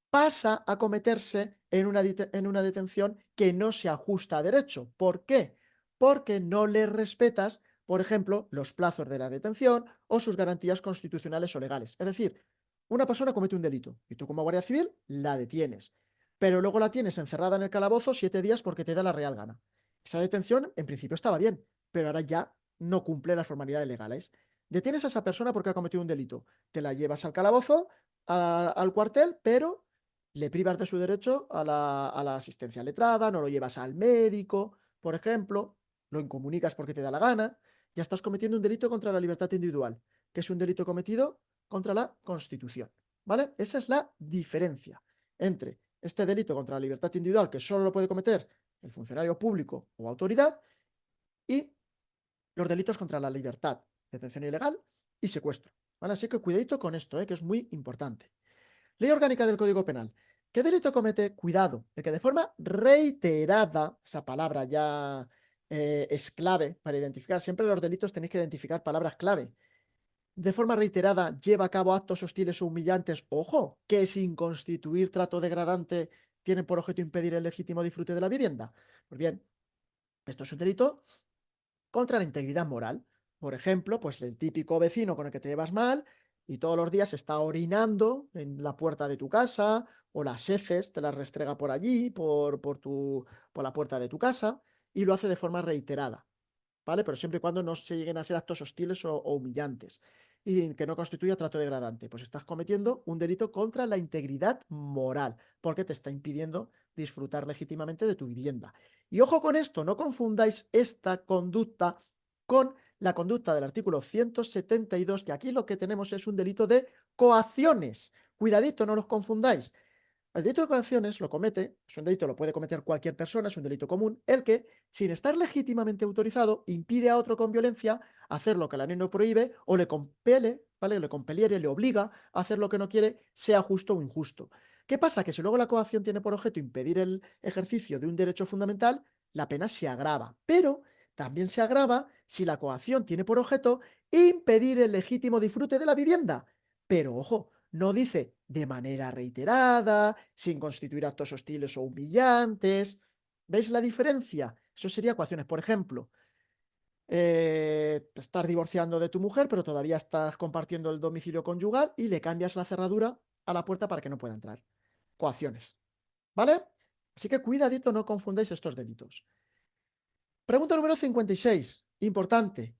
pasa a cometerse en una detención que no se ajusta a derecho. ¿Por qué? Porque no le respetas, por ejemplo, los plazos de la detención o sus garantías constitucionales o legales. Es decir, una persona comete un delito y tú como guardia civil la detienes, pero luego la tienes encerrada en el calabozo 7 días porque te da la real gana. Esa detención en principio estaba bien, pero ahora ya no cumple las formalidades legales. Detienes a esa persona porque ha cometido un delito, te la llevas al calabozo, al cuartel, pero le privas de su derecho a la asistencia letrada, no lo llevas al médico, por ejemplo, lo incomunicas porque te da la gana, ya estás cometiendo un delito contra la libertad individual, que es un delito cometido contra la Constitución, ¿vale? Esa es la diferencia entre este delito contra la libertad individual, que solo lo puede cometer el funcionario público o autoridad, y los delitos contra la libertad, detención ilegal y secuestro, ¿vale? Así que cuidadito con esto, que es muy importante. Ley orgánica del Código Penal. ¿Qué delito comete? Cuidado, de que de forma reiterada, esa palabra ya es clave para identificar, siempre los delitos tenéis que identificar palabras clave. De forma reiterada lleva a cabo actos hostiles o humillantes, ojo, que sin constituir trato degradante tienen por objeto impedir el legítimo disfrute de la vivienda. Pues bien, esto es un delito contra la integridad moral. Por ejemplo, pues el típico vecino con el que te llevas mal y todos los días está orinando en la puerta de tu casa, o las heces te las restrega por allí, por la puerta de tu casa, y lo hace de forma reiterada, ¿vale? Pero siempre y cuando no se lleguen a ser actos hostiles o humillantes y que no constituya trato degradante. Pues estás cometiendo un delito contra la integridad moral, porque te está impidiendo disfrutar legítimamente de tu vivienda. Y ojo con esto, no confundáis esta conducta con la conducta del artículo 172, que aquí lo que tenemos es un delito de coacciones. Cuidadito, no los confundáis. El delito de coacciones lo comete, es un delito, lo puede cometer cualquier persona, es un delito común, el que, sin estar legítimamente autorizado, impide a otro con violencia hacer lo que la ley no prohíbe o le compele, ¿vale? Le compeliere, le obliga a hacer lo que no quiere, sea justo o injusto. ¿Qué pasa? Que si luego la coacción tiene por objeto impedir el ejercicio de un derecho fundamental, la pena se agrava. Pero también se agrava si la coacción tiene por objeto impedir el legítimo disfrute de la vivienda. Pero ojo, no dice de manera reiterada, sin constituir actos hostiles o humillantes. ¿Veis la diferencia? Eso sería coacciones. Por ejemplo, te estás divorciando de tu mujer, pero todavía estás compartiendo el domicilio conyugal y le cambias la cerradura a la puerta para que no pueda entrar. Coacciones, ¿vale? Así que cuidadito, no confundáis estos delitos. Pregunta número 56. Importante.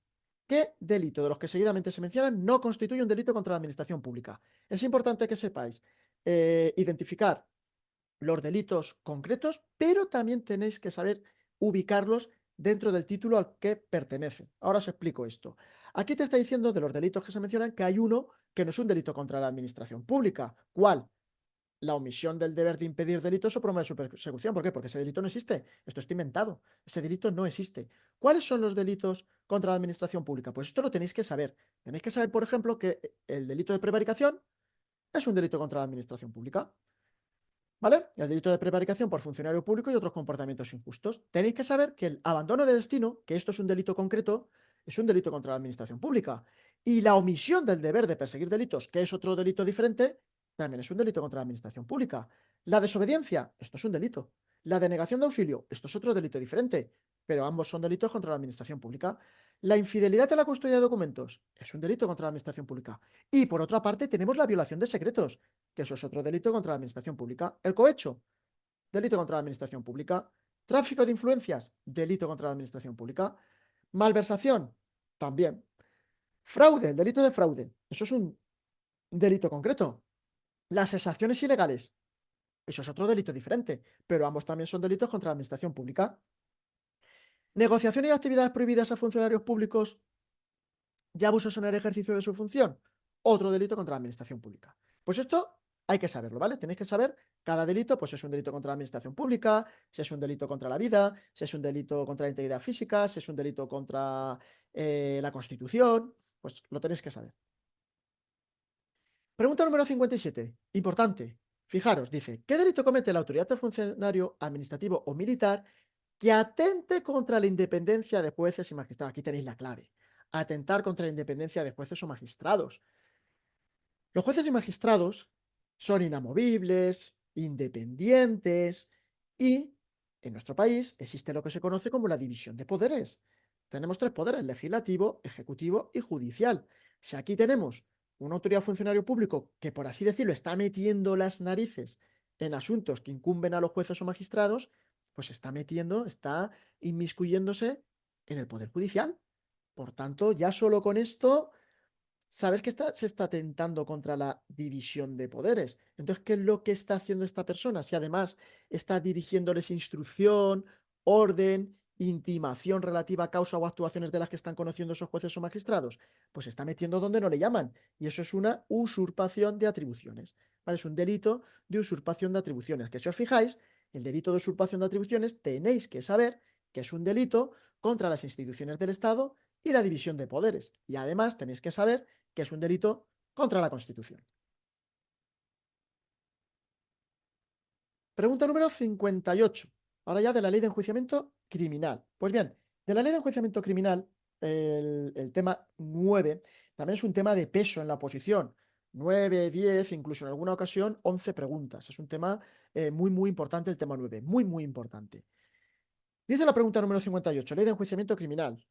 ¿Qué delito de los que seguidamente se mencionan no constituye un delito contra la administración pública? Es importante que sepáis identificar los delitos concretos, pero también tenéis que saber ubicarlos dentro del título al que pertenecen. Ahora os explico esto. Aquí te está diciendo de los delitos que se mencionan que hay uno que no es un delito contra la administración pública. ¿Cuál? La omisión del deber de impedir delitos o promover su persecución. ¿Por qué? Porque ese delito no existe. Esto está inventado. Ese delito no existe. ¿Cuáles son los delitos contra la administración pública? Pues esto lo tenéis que saber. Tenéis que saber, por ejemplo, que el delito de prevaricación es un delito contra la administración pública. ¿Vale? El delito de prevaricación por funcionario público y otros comportamientos injustos. Tenéis que saber que el abandono de destino, que esto es un delito concreto, es un delito contra la administración pública. Y la omisión del deber de perseguir delitos, que es otro delito diferente, también es un delito contra la administración pública. La desobediencia, esto es un delito. La denegación de auxilio, esto es otro delito diferente, pero ambos son delitos contra la administración pública. La infidelidad en la custodia de documentos es un delito contra la administración pública. Y por otra parte, tenemos la violación de secretos, que eso es otro delito contra la administración pública. El cohecho, delito contra la administración pública. Tráfico de influencias, delito contra la administración pública. Malversación, también. Fraude, el delito de fraude, eso es un delito concreto. Las exacciones ilegales, eso es otro delito diferente, pero ambos también son delitos contra la administración pública. Negociación y actividades prohibidas a funcionarios públicos y abusos en el ejercicio de su función, otro delito contra la administración pública. Pues esto hay que saberlo, ¿vale? Tenéis que saber cada delito, pues es un delito contra la administración pública, si es un delito contra la vida, si es un delito contra la integridad física, si es un delito contra la Constitución, pues lo tenéis que saber. Pregunta número 57. Importante. Fijaros, dice, ¿qué delito comete la autoridad de funcionario administrativo o militar que atente contra la independencia de jueces y magistrados? Aquí tenéis la clave. Atentar contra la independencia de jueces o magistrados. Los jueces y magistrados son inamovibles, independientes y en nuestro país existe lo que se conoce como la división de poderes. Tenemos tres poderes, legislativo, ejecutivo y judicial. Si aquí tenemos una autoridad funcionario público que, por así decirlo, está metiendo las narices en asuntos que incumben a los jueces o magistrados, pues está metiendo, está inmiscuyéndose en el poder judicial. Por tanto, ya solo con esto sabes que se está atentando contra la división de poderes. Entonces, ¿qué es lo que está haciendo esta persona? Si además está dirigiéndoles instrucción, orden, intimación relativa a causa o actuaciones de las que están conociendo esos jueces o magistrados, pues se está metiendo donde no le llaman. Y eso es una usurpación de atribuciones. ¿Vale? Es un delito de usurpación de atribuciones. Que si os fijáis, el delito de usurpación de atribuciones tenéis que saber que es un delito contra las instituciones del Estado y la división de poderes. Y además tenéis que saber que es un delito contra la Constitución. Pregunta número 58. Ahora ya de la ley de enjuiciamiento criminal. Pues bien, de la ley de enjuiciamiento criminal, el tema 9 también es un tema de peso en la oposición. 9, 10, incluso en alguna ocasión 11 preguntas. Es un tema muy, muy importante el tema 9. Muy, muy importante. Dice la pregunta número 58, ley de enjuiciamiento criminal.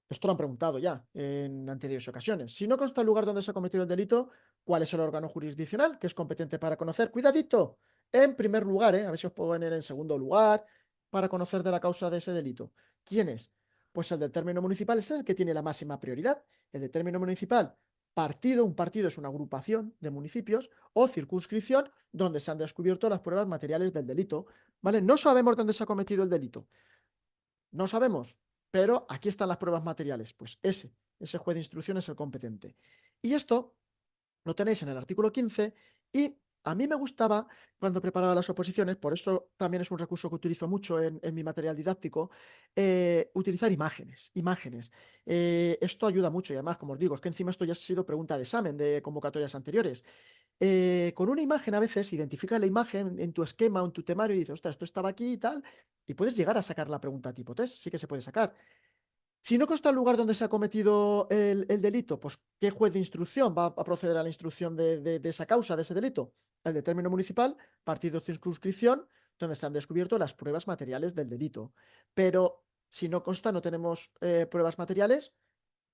Esto lo han preguntado ya en anteriores ocasiones. Si no consta el lugar donde se ha cometido el delito, ¿cuál es el órgano jurisdiccional que es competente para conocer? Cuidadito, en primer lugar, a ver si os puedo poner en segundo lugar para conocer de la causa de ese delito. ¿Quién es? Pues el del término municipal es el que tiene la máxima prioridad. El del término municipal, partido, un partido es una agrupación de municipios o circunscripción donde se han descubierto las pruebas materiales del delito. ¿Vale? No sabemos dónde se ha cometido el delito. No sabemos, pero aquí están las pruebas materiales. Pues ese juez de instrucción es el competente. Y esto lo tenéis en el artículo 15 y a mí me gustaba cuando preparaba las oposiciones, por eso también es un recurso que utilizo mucho en mi material didáctico, utilizar imágenes. Esto ayuda mucho y además, como os digo, es que encima esto ya ha sido pregunta de examen de convocatorias anteriores. Con una imagen a veces identifica la imagen en tu esquema o en tu temario y dices, ostras, esto estaba aquí y tal, y puedes llegar a sacar la pregunta tipo test, sí que se puede sacar. Si no consta el lugar donde se ha cometido el delito, pues ¿qué juez de instrucción va a proceder a la instrucción de esa causa, de ese delito? El de término municipal, partido de circunscripción, donde se han descubierto las pruebas materiales del delito. Pero Si no consta, no tenemos pruebas materiales,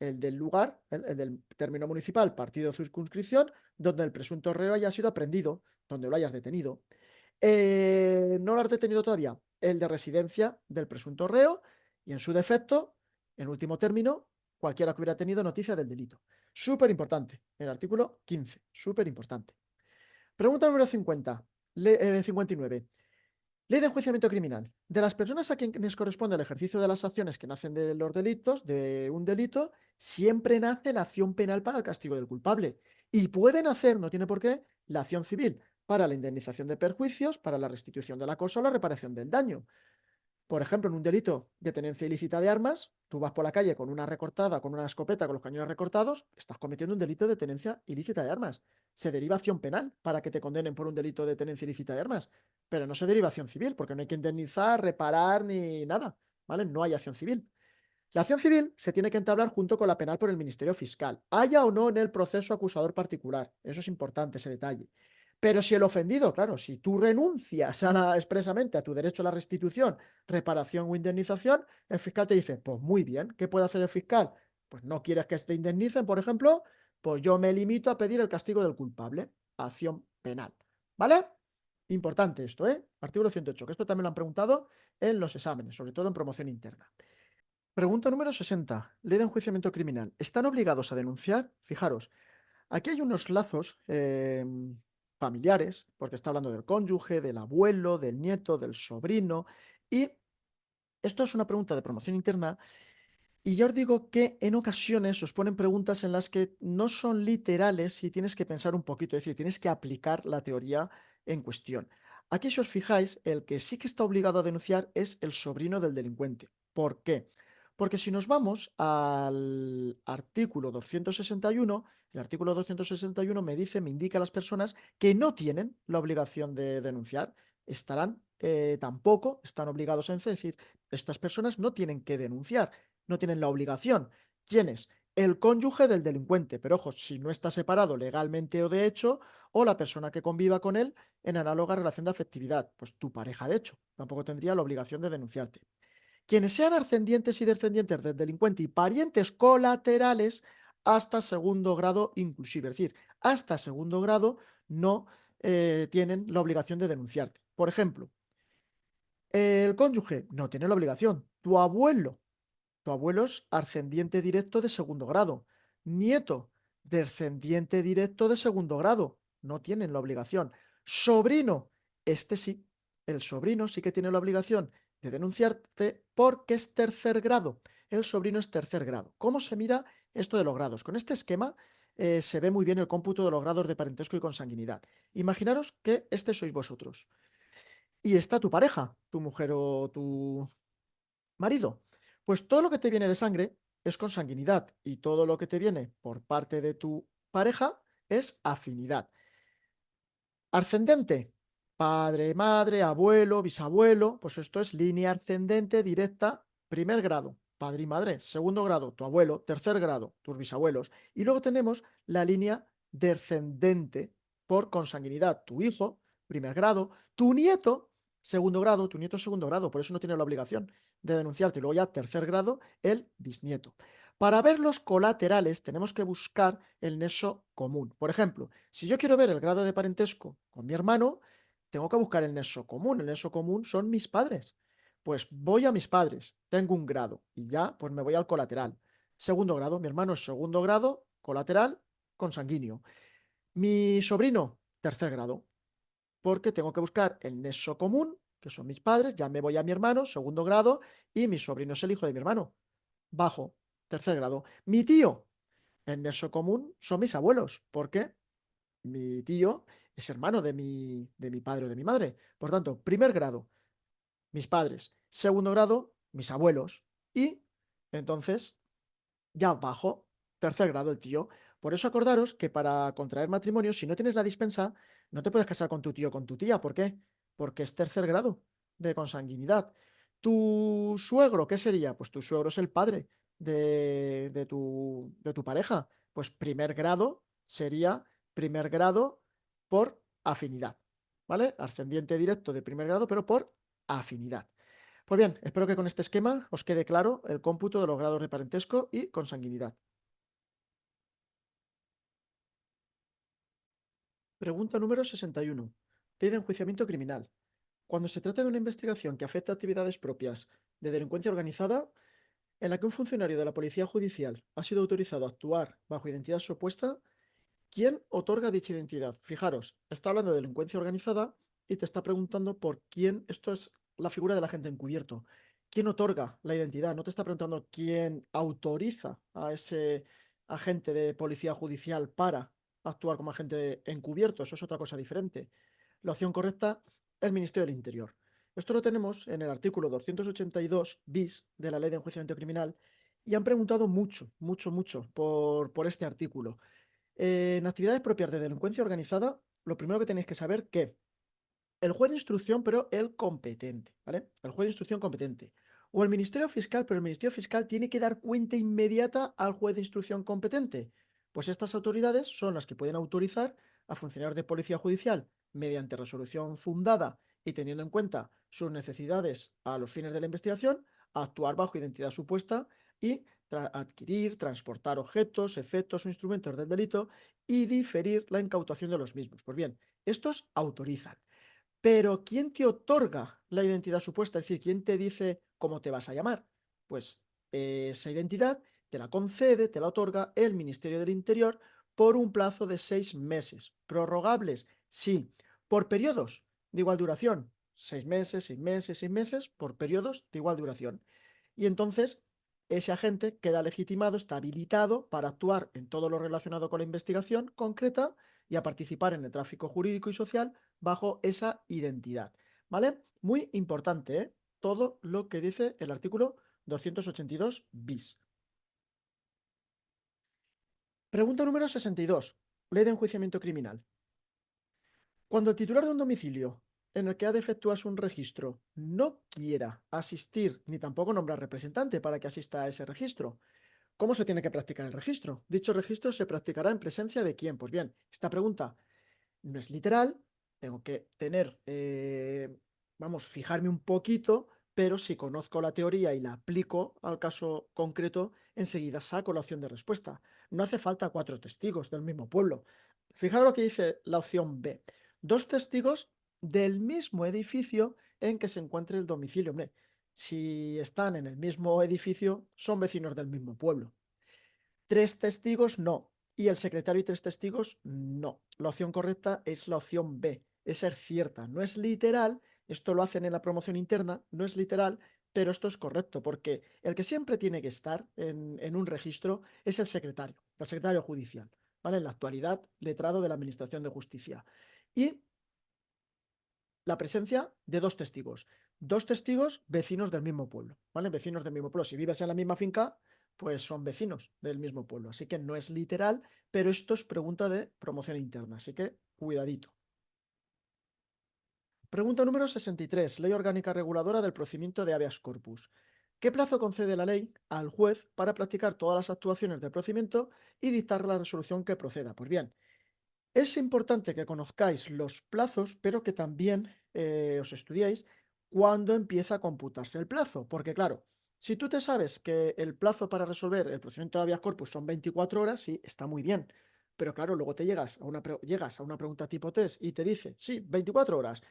el del lugar, el del término municipal, partido o circunscripción, donde el presunto reo haya sido aprehendido, donde lo hayas detenido. No lo has detenido todavía, el de residencia del presunto reo y en su defecto, en último término, cualquiera que hubiera tenido noticia del delito. Súper importante, el artículo 15, súper importante. Pregunta número 50, 59. Ley de enjuiciamiento criminal. De las personas a quienes corresponde el ejercicio de las acciones que nacen de los delitos, de un delito, siempre nace la acción penal para el castigo del culpable. Y puede nacer, no tiene por qué, la acción civil para la indemnización de perjuicios, para la restitución del acoso o la reparación del daño. Por ejemplo, en un delito de tenencia ilícita de armas, tú vas por la calle con una recortada, con una escopeta, con los cañones recortados, estás cometiendo un delito de tenencia ilícita de armas. Se deriva acción penal para que te condenen por un delito de tenencia ilícita de armas, pero no se deriva acción civil, porque no hay que indemnizar, reparar ni nada, ¿vale? No hay acción civil. La acción civil se tiene que entablar junto con la penal por el Ministerio Fiscal, haya o no en el proceso acusador particular. Eso es importante, ese detalle. Pero si el ofendido, claro, si tú renuncias expresamente a tu derecho a la restitución, reparación o indemnización, el fiscal te dice, pues muy bien, ¿qué puede hacer el fiscal? Pues no quieres que te indemnicen, por ejemplo, pues yo me limito a pedir el castigo del culpable, acción penal. ¿Vale? Importante esto, ¿eh? Artículo 108, que esto también lo han preguntado en los exámenes, sobre todo en promoción interna. Pregunta número 60. Ley de enjuiciamiento criminal. ¿Están obligados a denunciar? Fijaros, aquí hay unos lazos familiares, porque está hablando del cónyuge, del abuelo, del nieto, del sobrino, y esto es una pregunta de promoción interna y ya os digo que en ocasiones os ponen preguntas en las que no son literales y tienes que pensar un poquito, es decir, tienes que aplicar la teoría en cuestión. Aquí, si os fijáis, el que sí que está obligado a denunciar es el sobrino del delincuente. ¿Por qué? Porque si nos vamos al artículo 261, el artículo 261 me dice, me indica a las personas que no tienen la obligación de denunciar, estarán, tampoco están obligados a decir, estas personas no tienen que denunciar, no tienen la obligación. ¿Quién es? El cónyuge del delincuente, pero ojo, si no está separado legalmente o de hecho, o la persona que conviva con él en análoga relación de afectividad, pues tu pareja de hecho, tampoco tendría la obligación de denunciarte. Quienes sean ascendientes y descendientes del delincuente y parientes colaterales hasta segundo grado inclusive, es decir, hasta segundo grado no tienen la obligación de denunciarte. Por ejemplo, el cónyuge no tiene la obligación, tu abuelo es ascendiente directo de segundo grado. Nieto, descendiente directo de segundo grado. No tienen la obligación. Sobrino, este sí. El sobrino sí que tiene la obligación de denunciarte porque es tercer grado. El sobrino es tercer grado. ¿Cómo se mira esto de los grados? Con este esquema se ve muy bien el cómputo de los grados de parentesco y consanguinidad. Imaginaros que este sois vosotros. Y está tu pareja, tu mujer o tu marido. Pues todo lo que te viene de sangre es consanguinidad y todo lo que te viene por parte de tu pareja es afinidad. Ascendente, padre, madre, abuelo, bisabuelo, pues esto es línea ascendente directa, primer grado, padre y madre, segundo grado, tu abuelo, tercer grado, tus bisabuelos. Y luego tenemos la línea descendente por consanguinidad, tu hijo, primer grado, tu nieto, segundo grado, tu nieto segundo grado, por eso no tiene la obligación de denunciarte. Y luego ya tercer grado, el bisnieto. Para ver los colaterales tenemos que buscar el nexo común. Por ejemplo, si yo quiero ver el grado de parentesco con mi hermano, tengo que buscar el nexo común. El nexo común son mis padres. Pues voy a mis padres, tengo un grado y ya pues me voy al colateral. Segundo grado, mi hermano es segundo grado, colateral, consanguíneo. Mi sobrino, tercer grado, porque tengo que buscar el nexo común, que son mis padres, ya me voy a mi hermano, segundo grado, y mi sobrino es el hijo de mi hermano, bajo, tercer grado. Mi tío, el nexo común son mis abuelos, porque mi tío es hermano de mi padre o de mi madre. Por tanto, primer grado, mis padres. Segundo grado, mis abuelos. Y entonces, ya bajo, tercer grado, el tío. Por eso acordaros que para contraer matrimonio, si no tienes la dispensa, no te puedes casar con tu tío o con tu tía. ¿Por qué? Porque es tercer grado de consanguinidad. Tu suegro, ¿qué sería? Pues tu suegro es el padre de tu pareja. Pues primer grado sería primer grado por afinidad. ¿Vale? Ascendiente directo de primer grado, pero por afinidad. Pues bien, espero que con este esquema os quede claro el cómputo de los grados de parentesco y consanguinidad. Pregunta número 61. Ley de enjuiciamiento criminal. Cuando se trata de una investigación que afecta a actividades propias de delincuencia organizada, en la que un funcionario de la Policía Judicial ha sido autorizado a actuar bajo identidad supuesta, ¿quién otorga dicha identidad? Fijaros, está hablando de delincuencia organizada y te está preguntando por quién, esto es la figura del agente encubierto. ¿Quién otorga la identidad? No te está preguntando quién autoriza a ese agente de policía judicial para actuar como agente encubierto. Eso es otra cosa diferente. La opción correcta, el Ministerio del Interior. Esto lo tenemos en el artículo 282 bis de la Ley de Enjuiciamiento Criminal y han preguntado mucho, mucho, mucho por este artículo. En actividades propias de delincuencia organizada, lo primero que tenéis que saber que el juez de instrucción, pero el competente, ¿vale? El juez de instrucción competente. O el Ministerio Fiscal, pero el Ministerio Fiscal tiene que dar cuenta inmediata al juez de instrucción competente. Pues estas autoridades son las que pueden autorizar a funcionarios de policía judicial mediante resolución fundada y teniendo en cuenta sus necesidades a los fines de la investigación, a actuar bajo identidad supuesta y adquirir, transportar objetos, efectos o instrumentos del delito y diferir la incautación de los mismos. Pues bien, estos autorizan. Pero ¿quién te otorga la identidad supuesta? Es decir, ¿quién te dice cómo te vas a llamar? Pues esa identidad te la concede, te la otorga el Ministerio del Interior por un plazo de 6 meses. ¿Prorrogables? Sí. ¿Por periodos de igual duración? 6 meses, 6 meses, 6 meses, por periodos de igual duración. Y entonces ese agente queda legitimado, está habilitado para actuar en todo lo relacionado con la investigación concreta y a participar en el tráfico jurídico y social bajo esa identidad. ¿Vale? Muy importante, ¿eh? Todo lo que dice el artículo 282 bis. Pregunta número 62. Ley de enjuiciamiento criminal. Cuando el titular de un domicilio en el que ha de efectuarse un registro no quiera asistir ni tampoco nombrar representante para que asista a ese registro, ¿cómo se tiene que practicar el registro? Dicho registro se practicará en presencia de quién. Pues bien, esta pregunta no es literal, tengo que tener, vamos, fijarme un poquito, pero si conozco la teoría y la aplico al caso concreto, enseguida saco la opción de respuesta. No hace falta 4 testigos del mismo pueblo. Fijaros lo que dice la opción B. 2 testigos del mismo edificio en que se encuentre el domicilio. Hombre, si están en el mismo edificio, son vecinos del mismo pueblo. 3 testigos, no. Y el secretario y 3 testigos, no. La opción correcta es la opción B, es ser cierta. No es literal, esto lo hacen en la promoción interna, no es literal, pero esto es correcto, porque el que siempre tiene que estar en un registro es el secretario judicial, ¿vale? En la actualidad, letrado de la Administración de Justicia. Y la presencia de 2 testigos. 2 testigos vecinos del mismo pueblo, ¿vale? Vecinos del mismo pueblo. Si vives en la misma finca, pues son vecinos del mismo pueblo. Así que no es literal, pero esto es pregunta de promoción interna. Así que cuidadito. Pregunta número 63. Ley orgánica reguladora del procedimiento de habeas corpus. ¿Qué plazo concede la ley al juez para practicar todas las actuaciones del procedimiento y dictar la resolución que proceda? Pues bien, es importante que conozcáis los plazos, pero que también os estudiéis cuándo empieza a computarse el plazo. Porque claro, si tú te sabes que el plazo para resolver el procedimiento de habeas corpus son 24 horas, sí, está muy bien. Pero claro, luego te llegas a una pregunta tipo test y te dice, sí, 24 horas.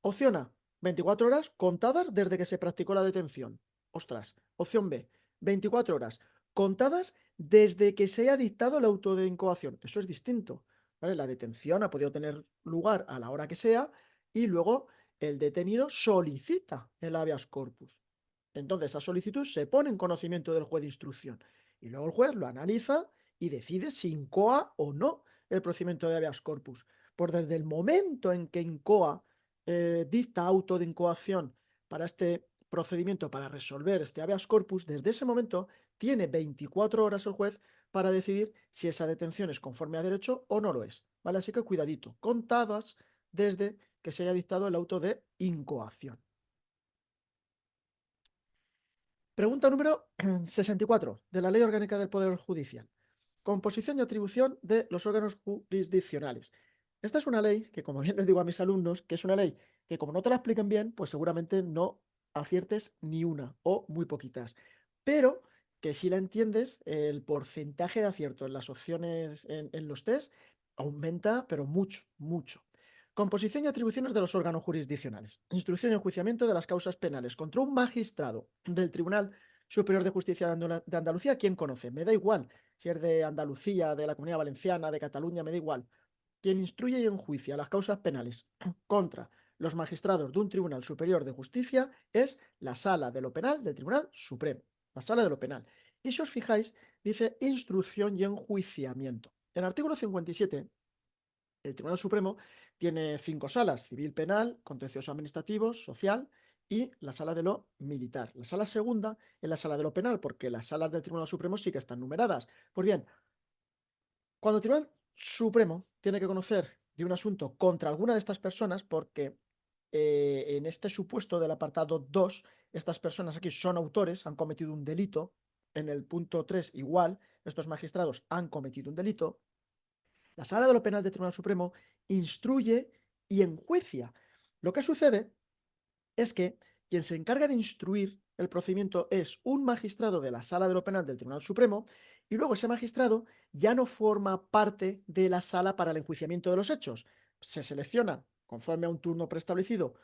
Opción A, 24 horas contadas desde que se practicó la detención. Ostras. Opción B, 24 horas contadas desde que se haya dictado el auto de incoación. Eso es distinto. ¿Vale? La detención ha podido tener lugar a la hora que sea y luego el detenido solicita el habeas corpus. Entonces, esa solicitud se pone en conocimiento del juez de instrucción y luego el juez lo analiza y decide si incoa o no el procedimiento de habeas corpus. Pues desde el momento en que incoa dicta auto de incoación para este procedimiento, para resolver este habeas corpus, desde ese momento tiene 24 horas el juez para decidir si esa detención es conforme a derecho o no lo es. ¿Vale? Así que cuidadito, contadas desde que se haya dictado el auto de incoación. Pregunta número 64 de la Ley Orgánica del Poder Judicial. Composición y atribución de los órganos jurisdiccionales. Esta es una ley que, como bien les digo a mis alumnos, que es una ley que como no te la expliquen bien, pues seguramente no aciertes ni una o muy poquitas. Pero que si la entiendes, el porcentaje de acierto en las opciones en los test aumenta, pero mucho, mucho. Composición y atribuciones de los órganos jurisdiccionales. Instrucción y enjuiciamiento de las causas penales contra un magistrado del Tribunal Superior de Justicia de Andalucía. ¿Quién conoce? Me da igual si es de Andalucía, de la Comunidad Valenciana, de Cataluña, me da igual. Quien instruye y enjuicia las causas penales contra los magistrados de un Tribunal Superior de Justicia es la Sala de lo Penal del Tribunal Supremo. La Sala de lo Penal. Y si os fijáis, dice instrucción y enjuiciamiento. En el artículo 57, el Tribunal Supremo tiene 5 salas: civil, penal, contencioso administrativo, social y la sala de lo militar. La sala segunda es la sala de lo penal, porque las salas del Tribunal Supremo sí que están numeradas. Pues bien, cuando el Tribunal Supremo tiene que conocer de un asunto contra alguna de estas personas, porque en este supuesto del apartado 2, estas personas aquí son autores, han cometido un delito. En el punto 3, igual, estos magistrados han cometido un delito. La Sala de lo Penal del Tribunal Supremo instruye y enjuicia. Lo que sucede es que quien se encarga de instruir el procedimiento es un magistrado de la Sala de lo Penal del Tribunal Supremo, y luego ese magistrado ya no forma parte de la sala para el enjuiciamiento de los hechos. Se selecciona, conforme a un turno preestablecido,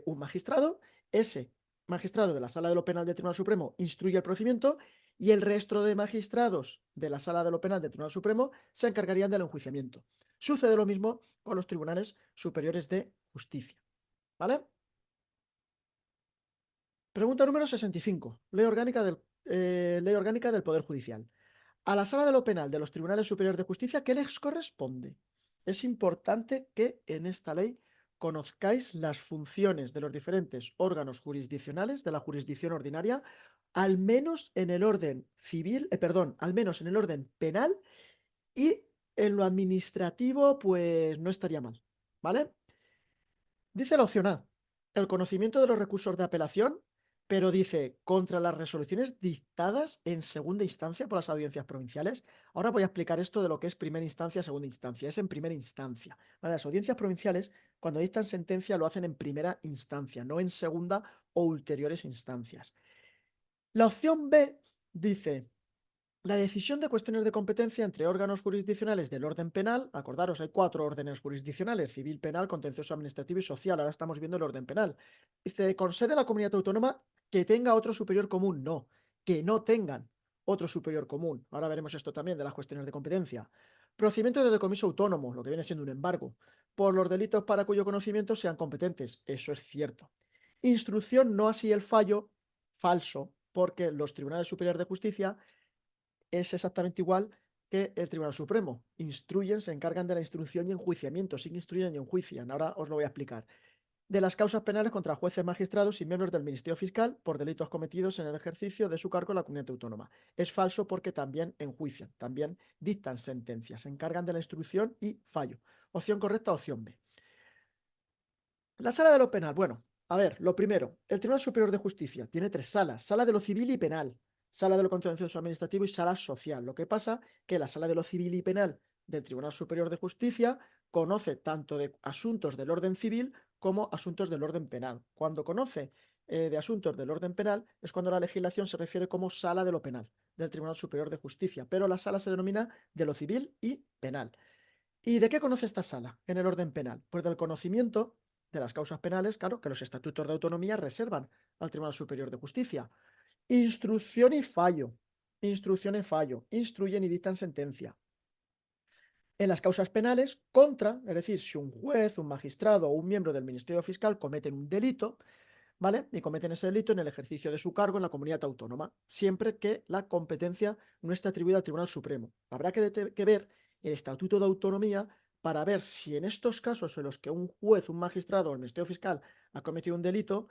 un magistrado. Ese magistrado de la Sala de lo Penal del Tribunal Supremo instruye el procedimiento, y el resto de magistrados de la Sala de lo Penal del Tribunal Supremo se encargarían del enjuiciamiento. Sucede lo mismo con los tribunales superiores de justicia. ¿Vale? Pregunta número 65. Ley orgánica del Poder Judicial. A la Sala de lo Penal de los Tribunales Superiores de Justicia, ¿qué les corresponde? Es importante que en esta ley conozcáis las funciones de los diferentes órganos jurisdiccionales de la jurisdicción ordinaria, al menos en el orden civil, perdón, al menos en el orden penal, y en lo administrativo, pues no estaría mal, ¿vale? Dice la opción A, el conocimiento de los recursos de apelación, pero dice contra las resoluciones dictadas en segunda instancia por las audiencias provinciales. Ahora voy a explicar esto de lo que es primera instancia, segunda instancia. Es en primera instancia. Vale, las audiencias provinciales, cuando dictan sentencia, lo hacen en primera instancia, no en segunda o ulteriores instancias. La opción B dice la decisión de cuestiones de competencia entre órganos jurisdiccionales del orden penal. Acordaros, hay 4 órdenes jurisdiccionales: civil, penal, contencioso administrativo y social. Ahora estamos viendo el orden penal. Dice, con sede en la comunidad autónoma que tenga otro superior común. No, que no tengan otro superior común. Ahora veremos esto también de las cuestiones de competencia. Procedimiento de decomiso autónomo, lo que viene siendo un embargo, por los delitos para cuyo conocimiento sean competentes. Eso es cierto. Instrucción, no así el fallo. Falso, porque los tribunales superiores de justicia es exactamente igual que el Tribunal Supremo. Instruyen, se encargan de la instrucción y enjuiciamiento, sí que instruyen y enjuician. Ahora os lo voy a explicar. De las causas penales contra jueces, magistrados y miembros del Ministerio Fiscal por delitos cometidos en el ejercicio de su cargo en la comunidad autónoma. Es falso, porque también enjuician, también dictan sentencias, se encargan de la instrucción y fallo. Opción correcta, opción B. La sala de lo penal. Bueno, a ver, lo primero, el Tribunal Superior de Justicia tiene 3 salas: sala de lo civil y penal, sala de lo contencioso administrativo y sala social. Lo que pasa que la sala de lo civil y penal del Tribunal Superior de Justicia conoce tanto de asuntos del orden civil como asuntos del orden penal. Cuando conoce de asuntos del orden penal es cuando la legislación se refiere como sala de lo penal del Tribunal Superior de Justicia, pero la sala se denomina de lo civil y penal. ¿Y de qué conoce esta sala en el orden penal? Pues del conocimiento de las causas penales, claro, que los estatutos de autonomía reservan al Tribunal Superior de Justicia. Instrucción y fallo. Instrucción y fallo. Instruyen y dictan sentencia. En las causas penales contra, es decir, si un juez, un magistrado o un miembro del Ministerio Fiscal cometen un delito, ¿vale? Y cometen ese delito en el ejercicio de su cargo en la comunidad autónoma, siempre que la competencia no esté atribuida al Tribunal Supremo. Habrá que ver el Estatuto de Autonomía para ver si en estos casos en los que un juez, un magistrado o el Ministerio Fiscal ha cometido un delito,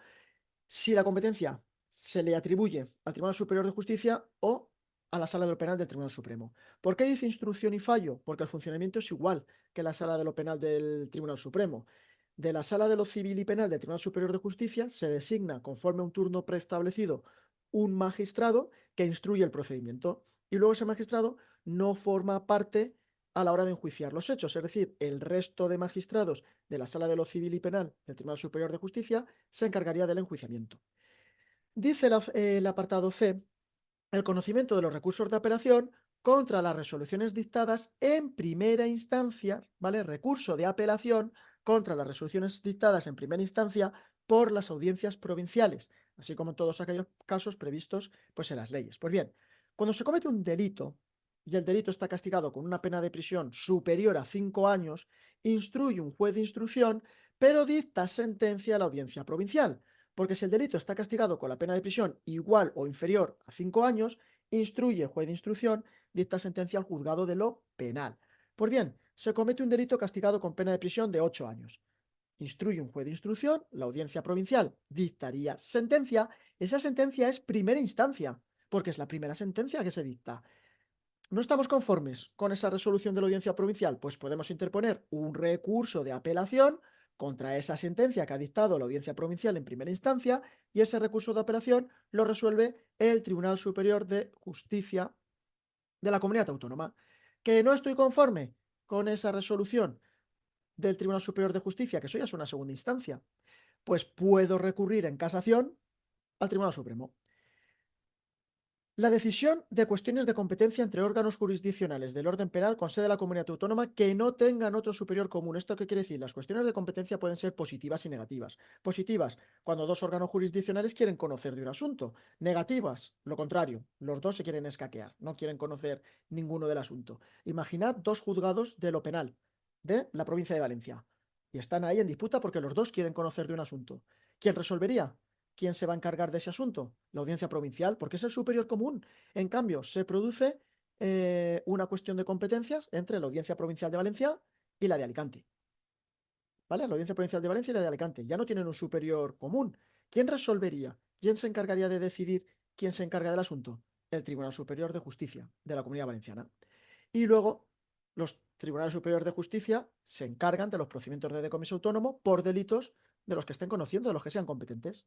si la competencia se le atribuye al Tribunal Superior de Justicia o a la Sala de lo Penal del Tribunal Supremo. ¿Por qué dice instrucción y fallo? Porque el funcionamiento es igual que la Sala de lo Penal del Tribunal Supremo. De la Sala de lo Civil y Penal del Tribunal Superior de Justicia se designa, conforme a un turno preestablecido, un magistrado que instruye el procedimiento, y luego ese magistrado no forma parte a la hora de enjuiciar los hechos. Es decir, el resto de magistrados de la Sala de lo Civil y Penal del Tribunal Superior de Justicia se encargaría del enjuiciamiento. Dice el apartado C, el conocimiento de los recursos de apelación contra las resoluciones dictadas en primera instancia, ¿vale? Recurso de apelación contra las resoluciones dictadas en primera instancia por las audiencias provinciales, así como todos aquellos casos previstos pues, en las leyes. Pues bien, cuando se comete un delito y el delito está castigado con una pena de prisión superior a 5 años, instruye un juez de instrucción, pero dicta sentencia a la audiencia provincial. Porque si el delito está castigado con la pena de prisión igual o inferior a 5 años, instruye juez de instrucción, dicta sentencia al juzgado de lo penal. Pues bien, se comete un delito castigado con pena de prisión de 8 años. Instruye un juez de instrucción, la audiencia provincial dictaría sentencia. Esa sentencia es primera instancia, porque es la primera sentencia que se dicta. ¿No estamos conformes con esa resolución de la audiencia provincial? Pues podemos interponer un recurso de apelación contra esa sentencia que ha dictado la audiencia provincial en primera instancia y ese recurso de apelación lo resuelve el Tribunal Superior de Justicia de la Comunidad Autónoma. ¿Que no estoy conforme con esa resolución del Tribunal Superior de Justicia, que eso ya es una segunda instancia? Pues puedo recurrir en casación al Tribunal Supremo. La decisión de cuestiones de competencia entre órganos jurisdiccionales del orden penal con sede de la comunidad autónoma que no tengan otro superior común. ¿Esto qué quiere decir? Las cuestiones de competencia pueden ser positivas y negativas. Positivas, cuando dos órganos jurisdiccionales quieren conocer de un asunto. Negativas, lo contrario, los dos se quieren escaquear, no quieren conocer ninguno del asunto. Imaginad dos juzgados de lo penal de la provincia de Valencia y están ahí en disputa porque los dos quieren conocer de un asunto. ¿Quién resolvería? ¿Quién se va a encargar de ese asunto? La audiencia provincial, porque es el superior común. En cambio, se produce una cuestión de competencias entre la audiencia provincial de Valencia y la de Alicante. ¿Vale? La audiencia provincial de Valencia y la de Alicante ya no tienen un superior común. ¿Quién resolvería? ¿Quién se encargaría de decidir quién se encarga del asunto? El Tribunal Superior de Justicia de la Comunidad Valenciana. Y luego los tribunales superiores de justicia se encargan de los procedimientos de decomiso autónomo por delitos de los que estén conociendo, de los que sean competentes.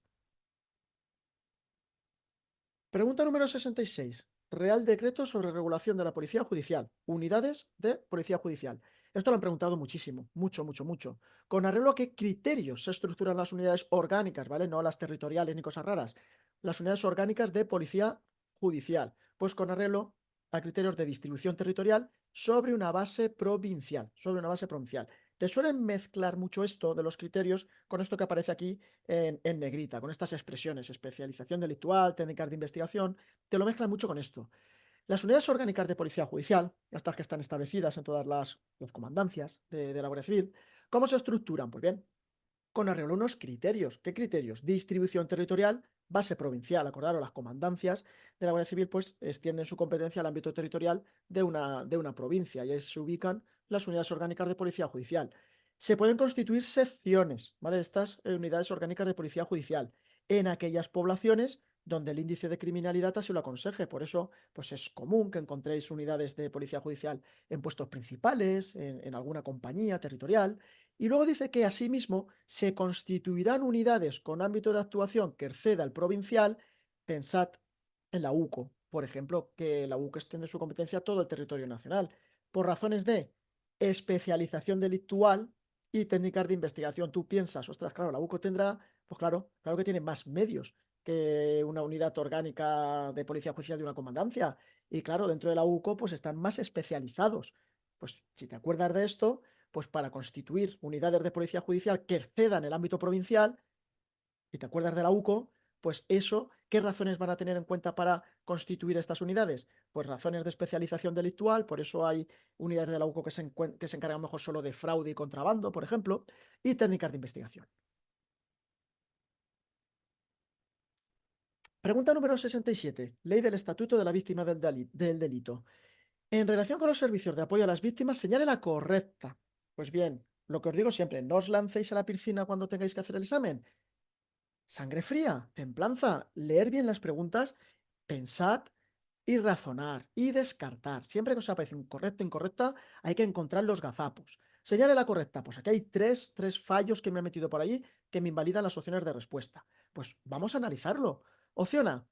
Pregunta número 66. Real Decreto sobre regulación de la Policía Judicial. Unidades de Policía Judicial. Esto lo han preguntado muchísimo, mucho, mucho, mucho. Con arreglo a qué criterios se estructuran las unidades orgánicas, ¿vale? No las territoriales ni cosas raras. Las unidades orgánicas de Policía Judicial. Pues con arreglo a criterios de distribución territorial sobre una base provincial. Sobre una base provincial. Te suelen mezclar mucho esto de los criterios con esto que aparece aquí en negrita, con estas expresiones, especialización delictual, técnicas de investigación, te lo mezclan mucho con esto. Las unidades orgánicas de policía judicial, estas que están establecidas en todas las comandancias de la Guardia Civil, ¿cómo se estructuran? Pues bien, con arreglo a unos criterios. ¿Qué criterios? Distribución territorial, base provincial. Acordaros, las comandancias de la Guardia Civil pues extienden su competencia al ámbito territorial de una provincia y ahí se ubican las unidades orgánicas de policía judicial. Se pueden constituir secciones, ¿vale? Estas unidades orgánicas de policía judicial en aquellas poblaciones donde el índice de criminalidad así lo aconseje. Por eso, pues es común que encontréis unidades de policía judicial en puestos principales, en alguna compañía territorial. Y luego dice que asimismo se constituirán unidades con ámbito de actuación que exceda el provincial. Pensad en la UCO, por ejemplo, que la UCO extiende su competencia a todo el territorio nacional, por razones de especialización delictual y técnicas de investigación. Tú piensas, ostras, claro, la UCO tendrá, pues claro, claro que tiene más medios que una unidad orgánica de policía judicial de una comandancia. Y claro, dentro de la UCO, pues están más especializados. Pues si te acuerdas de esto, pues para constituir unidades de policía judicial que excedan el ámbito provincial, y te acuerdas de la UCO, pues eso, ¿qué razones van a tener en cuenta para constituir estas unidades? Pues razones de especialización delictual, por eso hay unidades de la UCO que se encargan mejor solo de fraude y contrabando, por ejemplo, y técnicas de investigación. Pregunta número 67. Ley del Estatuto de la Víctima del Delito. En relación con los servicios de apoyo a las víctimas, señale la correcta. Pues bien, lo que os digo siempre, no os lancéis a la piscina cuando tengáis que hacer el examen. Sangre fría, templanza, leer bien las preguntas, pensad y razonar y descartar. Siempre que os aparece un correcto o incorrecta, hay que encontrar los gazapos. Señale la correcta. Pues aquí hay tres fallos que me han metido por allí que me invalidan las opciones de respuesta. Pues vamos a analizarlo. Opción A.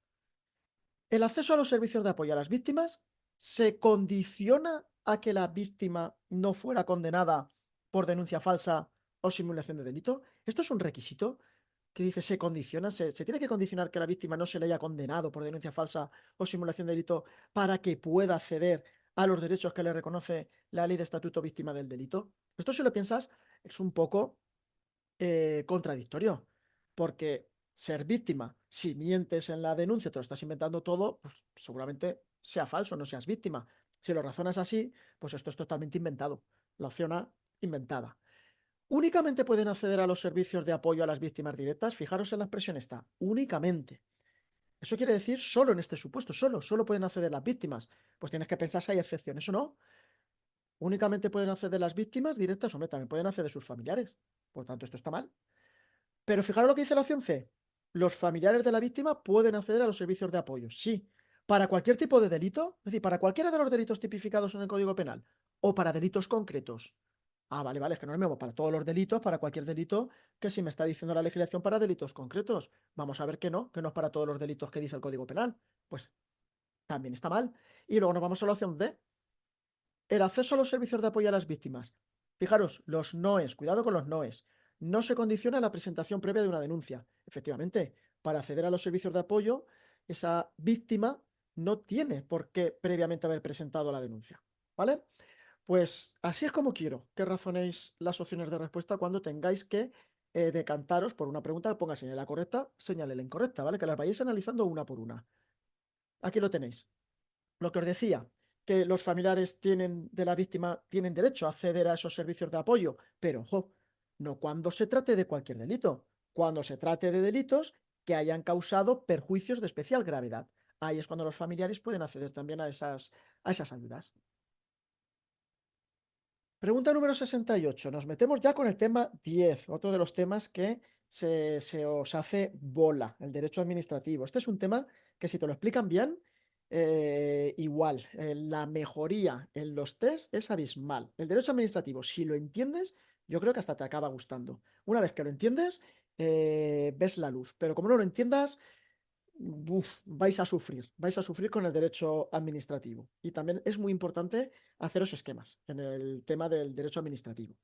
El acceso a los servicios de apoyo a las víctimas se condiciona a que la víctima no fuera condenada por denuncia falsa o simulación de delito. ¿Esto es un requisito? que dice se condiciona, se tiene que condicionar que la víctima no se le haya condenado por denuncia falsa o simulación de delito para que pueda acceder a los derechos que le reconoce la ley de estatuto víctima del delito. Esto, si lo piensas, es un poco contradictorio, porque ser víctima, si mientes en la denuncia, te lo estás inventando todo, pues seguramente sea falso, no seas víctima. Si lo razonas así, pues esto es totalmente inventado. La opción A, inventada. Únicamente pueden acceder a los servicios de apoyo a las víctimas directas. Fijaros en la expresión esta, únicamente. Eso quiere decir solo en este supuesto, solo pueden acceder las víctimas. Pues tienes que pensar si hay excepciones o no. Únicamente pueden acceder las víctimas directas, hombre, también pueden acceder sus familiares. Por tanto, esto está mal. Pero fijaros lo que dice la opción C. Los familiares de la víctima pueden acceder a los servicios de apoyo. Sí. Para cualquier tipo de delito, es decir, para cualquiera de los delitos tipificados en el Código Penal o para delitos concretos. Ah, vale, es que no es lo mismo para todos los delitos, para cualquier delito, que si me está diciendo la legislación para delitos concretos. Vamos a ver que no es para todos los delitos que dice el Código Penal. Pues también está mal. Y luego nos vamos a la opción D. El acceso a los servicios de apoyo a las víctimas. Fijaros, los noes, cuidado con los noes. No se condiciona la presentación previa de una denuncia. Efectivamente, para acceder a los servicios de apoyo, esa víctima no tiene por qué previamente haber presentado la denuncia. ¿Vale? Pues así es como quiero que razonéis las opciones de respuesta cuando tengáis que decantaros por una pregunta, ponga señal la correcta, señale la incorrecta, ¿vale? Que las vayáis analizando una por una. Aquí lo tenéis. Lo que os decía, que los familiares de la víctima tienen derecho a acceder a esos servicios de apoyo, pero ojo, no cuando se trate de cualquier delito, cuando se trate de delitos que hayan causado perjuicios de especial gravedad. Ahí es cuando los familiares pueden acceder también a esas ayudas. Pregunta número 68. Nos metemos ya con el tema 10, otro de los temas que se os hace bola, el derecho administrativo. Este es un tema que si te lo explican bien, igual, la mejoría en los test es abismal. El derecho administrativo, si lo entiendes, yo creo que hasta te acaba gustando. Una vez que lo entiendes, ves la luz, pero como no lo entiendas, vais a sufrir con el derecho administrativo. Y también es muy importante haceros esquemas en el tema del derecho administrativo.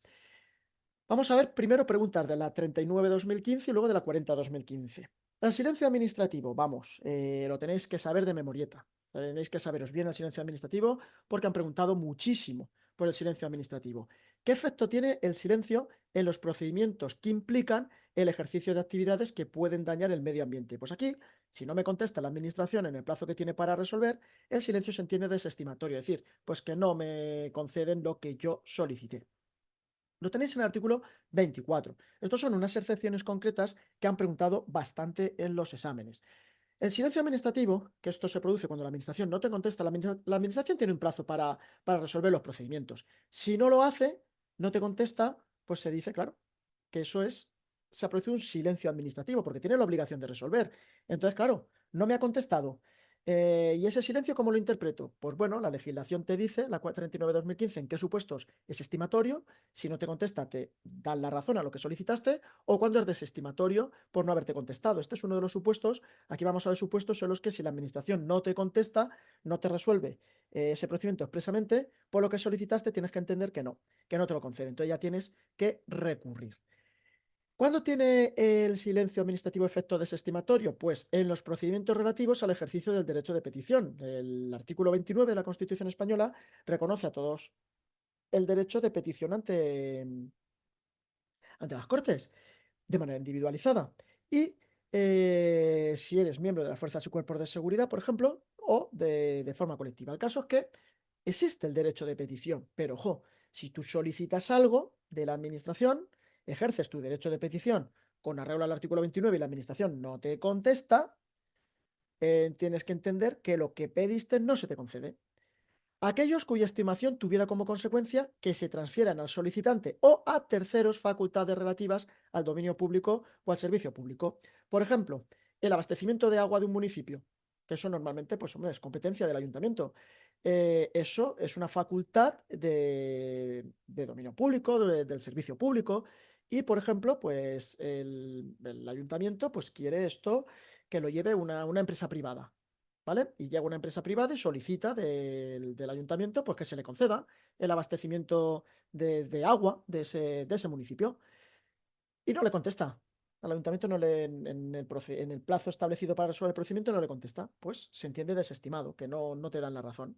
Vamos a ver primero preguntas de la 39-2015 y luego de la 40-2015. El silencio administrativo, vamos, lo tenéis que saber de memorieta. Tenéis que saberos bien el silencio administrativo porque han preguntado muchísimo por el silencio administrativo. ¿Qué efecto tiene el silencio en los procedimientos que implican el ejercicio de actividades que pueden dañar el medio ambiente? Pues aquí, si no me contesta la administración en el plazo que tiene para resolver, el silencio se entiende desestimatorio, es decir, pues que no me conceden lo que yo solicité. Lo tenéis en el artículo 24. Estos son unas excepciones concretas que han preguntado bastante en los exámenes. El silencio administrativo, que esto se produce cuando la administración no te contesta, la administración tiene un plazo para resolver los procedimientos. Si no lo hace, no te contesta, pues se dice, claro, que se ha producido un silencio administrativo porque tiene la obligación de resolver. Entonces, claro, no me ha contestado. ¿Y ese silencio cómo lo interpreto? Pues bueno, la legislación te dice, la 39-2015, en qué supuestos es estimatorio, si no te contesta te dan la razón a lo que solicitaste, o cuando es desestimatorio por no haberte contestado. Este es uno de los supuestos. Aquí vamos a ver supuestos en los que si la administración no te contesta, no te resuelve ese procedimiento expresamente, por lo que solicitaste tienes que entender que no te lo concede. Entonces ya tienes que recurrir. ¿Cuándo tiene el silencio administrativo efecto desestimatorio? Pues en los procedimientos relativos al ejercicio del derecho de petición. El artículo 29 de la Constitución española reconoce a todos el derecho de petición ante las Cortes de manera individualizada. Y si eres miembro de las fuerzas y cuerpos de seguridad, por ejemplo, o de forma colectiva. El caso es que existe el derecho de petición, pero ojo, si tú solicitas algo de la administración, ejerces tu derecho de petición con arreglo al artículo 29 y la administración no te contesta, tienes que entender que lo que pediste no se te concede. Aquellos cuya estimación tuviera como consecuencia que se transfieran al solicitante o a terceros facultades relativas al dominio público o al servicio público. Por ejemplo, el abastecimiento de agua de un municipio, que eso normalmente, pues hombre, es competencia del ayuntamiento. Eso es una facultad de dominio público, del servicio público. Y, por ejemplo, pues el ayuntamiento pues quiere esto que lo lleve una empresa privada. ¿Vale? Y llega una empresa privada y solicita del ayuntamiento pues, que se le conceda el abastecimiento de agua de ese municipio. Y no le contesta al ayuntamiento no le, en el plazo establecido para resolver el procedimiento no le contesta, pues se entiende desestimado, que no te dan la razón.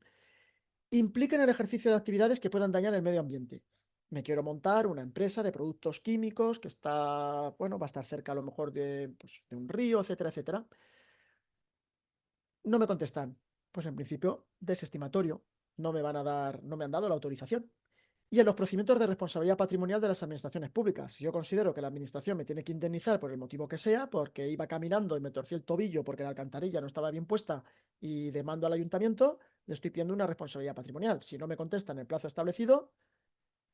Impliquen el ejercicio de actividades que puedan dañar el medio ambiente. Me quiero montar una empresa de productos químicos que está, bueno, va a estar cerca a lo mejor de, pues, de un río, etcétera, etcétera. No me contestan. Pues en principio, desestimatorio. No me van a dar, no me han dado la autorización. Y en los procedimientos de responsabilidad patrimonial de las administraciones públicas. Si yo considero que la administración me tiene que indemnizar por el motivo que sea, porque iba caminando y me torcí el tobillo porque la alcantarilla no estaba bien puesta y demando al ayuntamiento, le estoy pidiendo una responsabilidad patrimonial. Si no me contesta en el plazo establecido,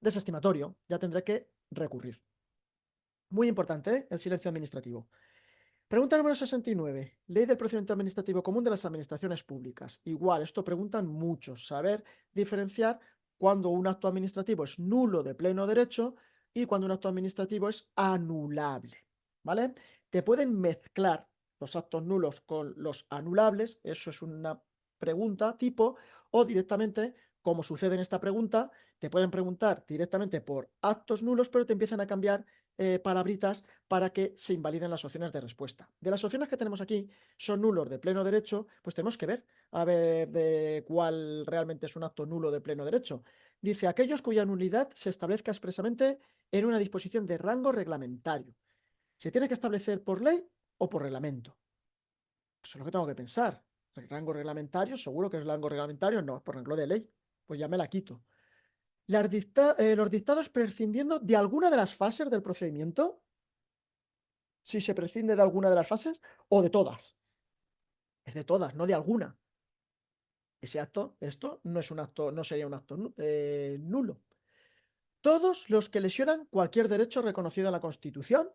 desestimatorio. Ya tendré que recurrir. Muy importante, ¿eh? El silencio administrativo. Pregunta número 69. Ley del procedimiento administrativo común de las administraciones públicas. Igual, esto preguntan muchos. Saber diferenciar cuando un acto administrativo es nulo de pleno derecho y cuando un acto administrativo es anulable. ¿Vale? Te pueden mezclar los actos nulos con los anulables. Eso es una pregunta tipo. O directamente, como sucede en esta pregunta, te pueden preguntar directamente por actos nulos, pero te empiezan a cambiar palabritas para que se invaliden las opciones de respuesta. De las opciones que tenemos aquí, son nulos de pleno derecho, pues tenemos que ver, a ver de cuál realmente es un acto nulo de pleno derecho. Dice, aquellos cuya nulidad se establezca expresamente en una disposición de rango reglamentario. ¿Se tiene que establecer por ley o por reglamento? Pues es lo que tengo que pensar. El rango reglamentario, seguro que es rango reglamentario, no, por rango de ley. Pues ya me la quito. Los dictados prescindiendo de alguna de las fases del procedimiento, si se prescinde de alguna de las fases o de todas. Es de todas, no de alguna. Ese acto, esto no es un acto, no sería un acto nulo. Todos los que lesionan cualquier derecho reconocido en la Constitución,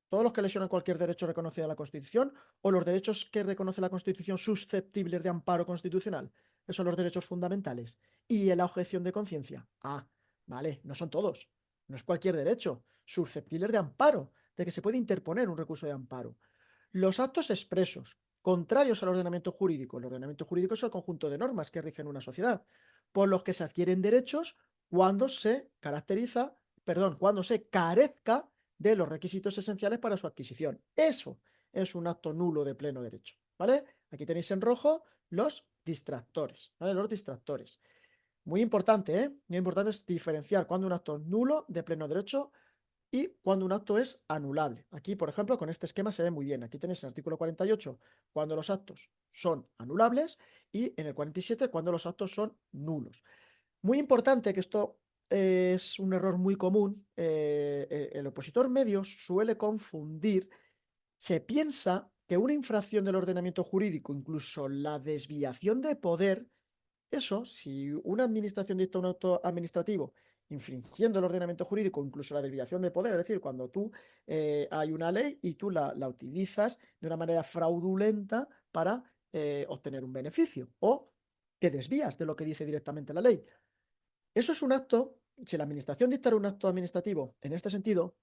todos los que lesionan cualquier derecho reconocido en la Constitución o los derechos que reconoce la Constitución susceptibles de amparo constitucional. Esos son los derechos fundamentales. Y la objeción de conciencia. Ah, vale, no son todos. No es cualquier derecho. Susceptibles de amparo, de que se puede interponer un recurso de amparo. Los actos expresos, contrarios al ordenamiento jurídico. El ordenamiento jurídico es el conjunto de normas que rigen una sociedad, por los que se adquieren derechos cuando se caracteriza, perdón, cuando se carezca de los requisitos esenciales para su adquisición. Eso es un acto nulo de pleno derecho, ¿vale? Aquí tenéis en rojo los distractores, ¿vale? Los distractores. Muy importante, ¿eh? Muy importante es diferenciar cuando un acto es nulo de pleno derecho y cuando un acto es anulable. Aquí, por ejemplo, con este esquema se ve muy bien. Aquí tenéis el artículo 48 cuando los actos son anulables y en el 47 cuando los actos son nulos. Muy importante, que esto es un error muy común, el opositor medio suele confundir, se piensa que una infracción del ordenamiento jurídico, incluso la desviación de poder, eso, si una administración dicta un acto administrativo infringiendo el ordenamiento jurídico, incluso la desviación de poder, es decir, cuando tú hay una ley y tú la utilizas de una manera fraudulenta para obtener un beneficio o te desvías de lo que dice directamente la ley. Eso es un acto, si la administración dictara un acto administrativo en este sentido,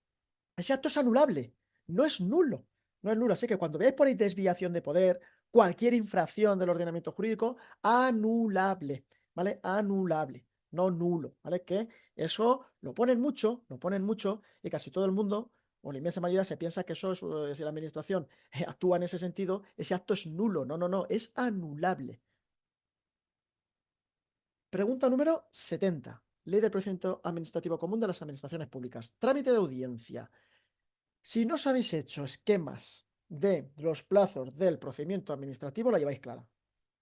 ese acto es anulable, no es nulo. No es nulo. Así que cuando veáis por ahí desviación de poder, cualquier infracción del ordenamiento jurídico, anulable, ¿vale? Anulable, no nulo, ¿vale? Que eso lo ponen mucho y casi todo el mundo, o la inmensa mayoría, se piensa que eso es, si la administración actúa en ese sentido, ese acto es nulo. No, no, no, es anulable. Pregunta número 70. Ley del procedimiento administrativo común de las administraciones públicas. Trámite de audiencia. Si no os habéis hecho esquemas de los plazos del procedimiento administrativo, la lleváis clara.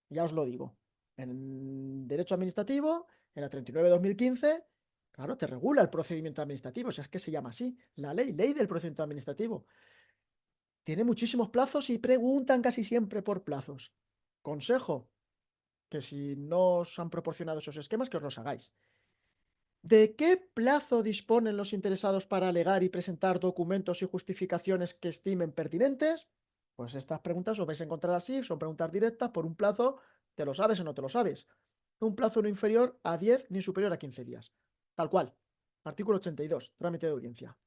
Ya os lo digo. En Derecho Administrativo, en la 39/2015, claro, te regula el procedimiento administrativo. O sea, es que se llama así. La ley del procedimiento administrativo. Tiene muchísimos plazos y preguntan casi siempre por plazos. Consejo, que si no os han proporcionado esos esquemas, que os los hagáis. ¿De qué plazo disponen los interesados para alegar y presentar documentos y justificaciones que estimen pertinentes? Pues estas preguntas os vais a encontrar así, son preguntas directas por un plazo, ¿te lo sabes o no te lo sabes? Un plazo no inferior a 10 ni superior a 15 días. Tal cual. Artículo 82, trámite de audiencia.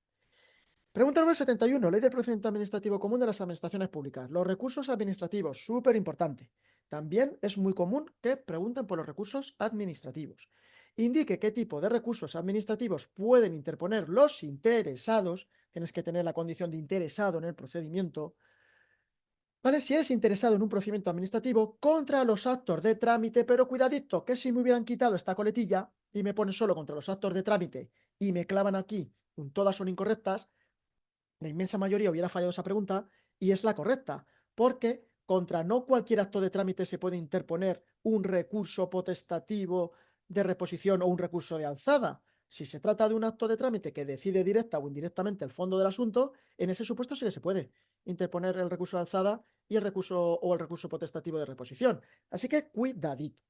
Pregunta número 71, Ley del procedimiento administrativo común de las administraciones públicas. Los recursos administrativos, súper importante. También es muy común que pregunten por los recursos administrativos. indique qué tipo de recursos administrativos pueden interponer los interesados, tienes que tener la condición de interesado en el procedimiento, ¿vale? Si eres interesado en un procedimiento administrativo contra los actos de trámite, pero cuidadito, que si me hubieran quitado esta coletilla y me ponen solo contra los actos de trámite y me clavan aquí, todas son incorrectas, la inmensa mayoría hubiera fallado esa pregunta y es la correcta, porque contra no cualquier acto de trámite se puede interponer un recurso potestativo de reposición o un recurso de alzada. Si se trata de un acto de trámite que decide directa o indirectamente el fondo del asunto, en ese supuesto sí que se puede interponer el recurso de alzada y el recurso potestativo de reposición. Así que cuidadito.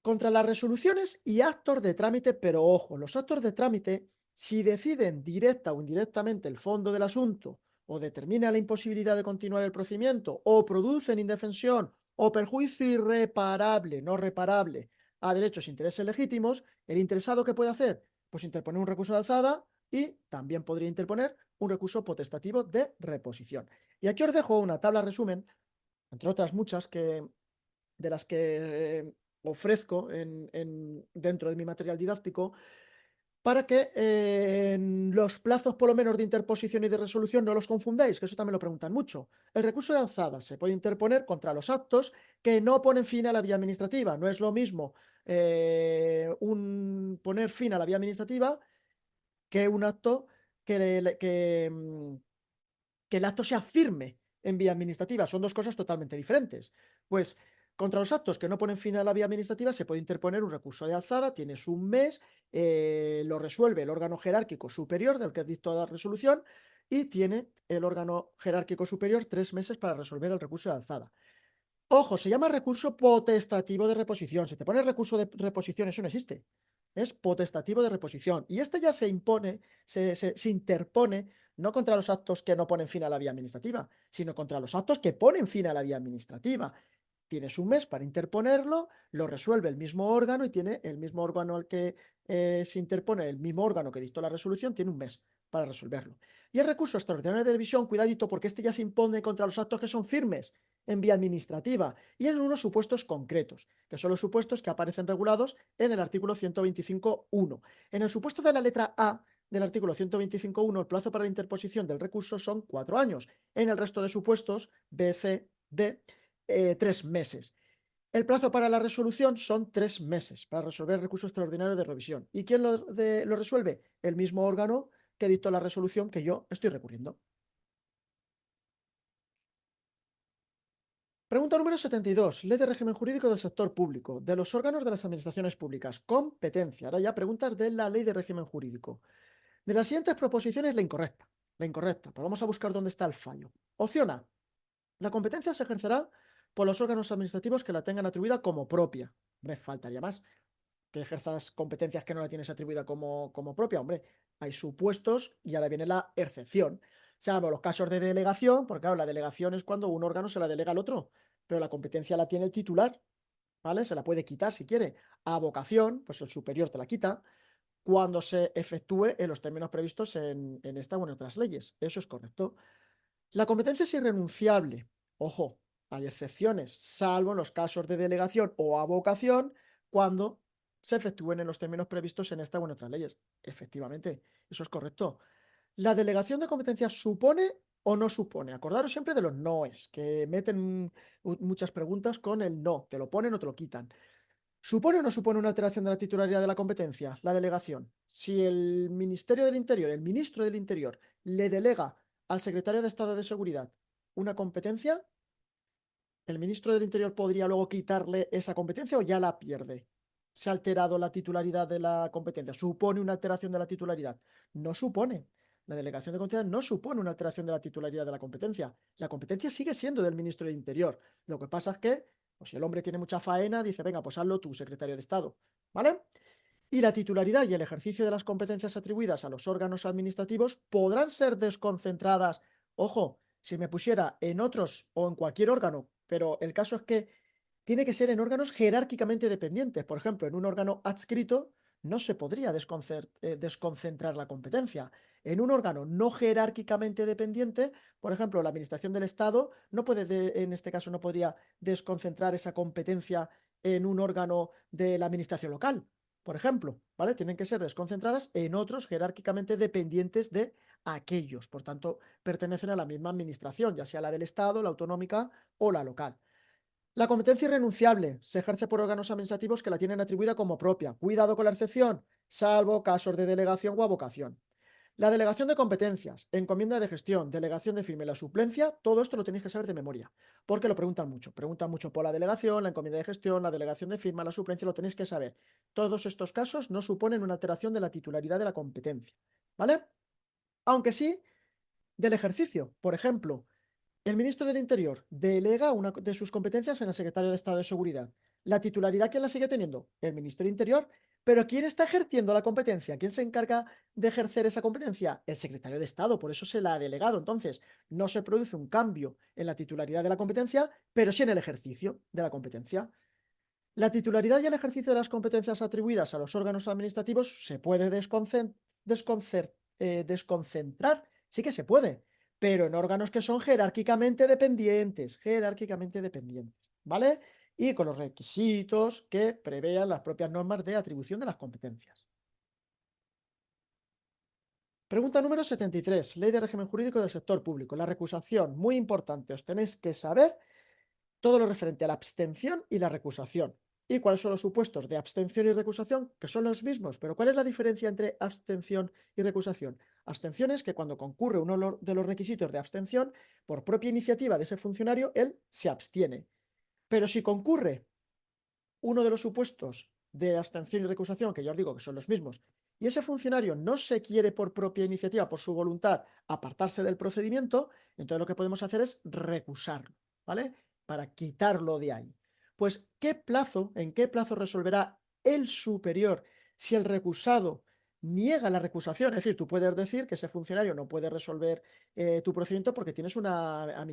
Contra las resoluciones y actos de trámite, pero ojo, los actos de trámite, si deciden directa o indirectamente el fondo del asunto, o determinan la imposibilidad de continuar el procedimiento, o producen indefensión o perjuicio irreparable, no reparable, a derechos e intereses legítimos, el interesado, ¿qué puede hacer? Pues interponer un recurso de alzada y también podría interponer un recurso potestativo de reposición. Y aquí os dejo una tabla resumen, entre otras muchas, de las que ofrezco dentro de mi material didáctico, para que en los plazos por lo menos de interposición y de resolución no los confundáis, que eso también lo preguntan mucho. El recurso de alzada se puede interponer contra los actos que no ponen fin a la vía administrativa. No es lo mismo poner fin a la vía administrativa que un acto que el acto sea firme en vía administrativa. Son dos cosas totalmente diferentes. Pues contra los actos que no ponen fin a la vía administrativa se puede interponer un recurso de alzada, tienes un mes, lo resuelve el órgano jerárquico superior del que dictó la resolución y tiene el órgano jerárquico superior 3 meses para resolver el recurso de alzada. Ojo, se llama recurso potestativo de reposición. Si te pones recurso de reposición, eso no existe. Es potestativo de reposición. Y este ya se impone, se interpone no contra los actos que no ponen fin a la vía administrativa, sino contra los actos que ponen fin a la vía administrativa. Tienes un mes para interponerlo, lo resuelve el mismo órgano y tiene el mismo órgano al que se interpone, el mismo órgano que dictó la resolución, tiene un mes para resolverlo. Y el recurso extraordinario de revisión, cuidadito, porque este ya se impone contra los actos que son firmes en vía administrativa y en unos supuestos concretos, que son los supuestos que aparecen regulados en el artículo 125.1. En el supuesto de la letra A del artículo 125.1, el plazo para la interposición del recurso son 4 años. En el resto de supuestos, B, C, D, 3 meses. El plazo para la resolución son 3 meses para resolver el recurso extraordinario de revisión. ¿Y quién lo resuelve? El mismo órgano que dictó la resolución que yo estoy recurriendo. Pregunta número 72. Ley de régimen jurídico del sector público, de los órganos de las administraciones públicas. Competencia. Ahora ya preguntas de la ley de régimen jurídico. De las siguientes proposiciones, la incorrecta. La incorrecta. Pero vamos a buscar dónde está el fallo. Opción A. La competencia se ejercerá por los órganos administrativos que la tengan atribuida como propia. Me faltaría más que ejerzas competencias que no la tienes atribuida como propia. Hombre, hay supuestos y ahora viene la excepción. Salvo los casos de delegación, porque claro, la delegación es cuando un órgano se la delega al otro, pero la competencia la tiene el titular, ¿vale? Se la puede quitar si quiere. A vocación, pues el superior te la quita cuando se efectúe en los términos previstos en esta o en otras leyes. Eso es correcto. La competencia es irrenunciable. Ojo, hay excepciones, salvo en los casos de delegación o avocación, cuando se efectúen en los términos previstos en esta o en otras leyes. Efectivamente, eso es correcto. ¿La delegación de competencia supone o no supone? Acordaros siempre de los noes, que meten muchas preguntas con el no, te lo ponen o te lo quitan. ¿Supone o no supone una alteración de la titularidad de la competencia, la delegación? Si el Ministerio del Interior, el ministro del Interior, le delega al secretario de Estado de Seguridad una competencia, ¿el ministro del Interior podría luego quitarle esa competencia o ya la pierde? ¿Se ha alterado la titularidad de la competencia? ¿Supone una alteración de la titularidad? No supone. La delegación de competencia no supone una alteración de la titularidad de la competencia. La competencia sigue siendo del ministro del Interior. Lo que pasa es que, pues, si el hombre tiene mucha faena, dice, venga, pues hazlo tú, secretario de Estado. ¿Vale? Y la titularidad y el ejercicio de las competencias atribuidas a los órganos administrativos podrán ser desconcentradas. Ojo, si me pusiera en otros o en cualquier órgano, pero el caso es que tiene que ser en órganos jerárquicamente dependientes. Por ejemplo, en un órgano adscrito no se podría desconcentrar la competencia. En un órgano no jerárquicamente dependiente, por ejemplo, la Administración del Estado no puede, en este caso, no podría desconcentrar esa competencia en un órgano de la Administración local, por ejemplo, ¿vale? Tienen que ser desconcentradas en otros jerárquicamente dependientes de aquellos. Por tanto, pertenecen a la misma administración, ya sea la del Estado, la autonómica o la local. La competencia irrenunciable se ejerce por órganos administrativos que la tienen atribuida como propia. Cuidado con la excepción, salvo casos de delegación o avocación. La delegación de competencias, encomienda de gestión, delegación de firma y la suplencia, todo esto lo tenéis que saber de memoria, porque lo preguntan mucho. Preguntan mucho por la delegación, la encomienda de gestión, la delegación de firma, la suplencia, lo tenéis que saber. Todos estos casos no suponen una alteración de la titularidad de la competencia, ¿vale? Aunque sí del ejercicio. Por ejemplo, el ministro del Interior delega una de sus competencias en el secretario de Estado de Seguridad. ¿La titularidad quién la sigue teniendo? El ministro del Interior. Pero ¿quién está ejerciendo la competencia? ¿Quién se encarga de ejercer esa competencia? El secretario de Estado, por eso se la ha delegado. Entonces, no se produce un cambio en la titularidad de la competencia, pero sí en el ejercicio de la competencia. La titularidad y el ejercicio de las competencias atribuidas a los órganos administrativos se puede desconcentrar, sí que se puede, pero en órganos que son jerárquicamente dependientes, ¿vale? Y con los requisitos que prevean las propias normas de atribución de las competencias. Pregunta número 73, Ley de régimen jurídico del sector público. La recusación, muy importante, os tenéis que saber todo lo referente a la abstención y la recusación. ¿Y cuáles son los supuestos de abstención y recusación? Que son los mismos, pero ¿cuál es la diferencia entre abstención y recusación? Abstención es que cuando concurre uno de los requisitos de abstención, por propia iniciativa de ese funcionario, él se abstiene. Pero si concurre uno de los supuestos de abstención y recusación, que ya os digo que son los mismos, y ese funcionario no se quiere por propia iniciativa, por su voluntad, apartarse del procedimiento, entonces lo que podemos hacer es recusarlo, ¿vale? Para quitarlo de ahí. Pues, ¿en qué plazo resolverá el superior si el recusado niega la recusación? Es decir, tú puedes decir que ese funcionario no puede resolver tu procedimiento porque tienes una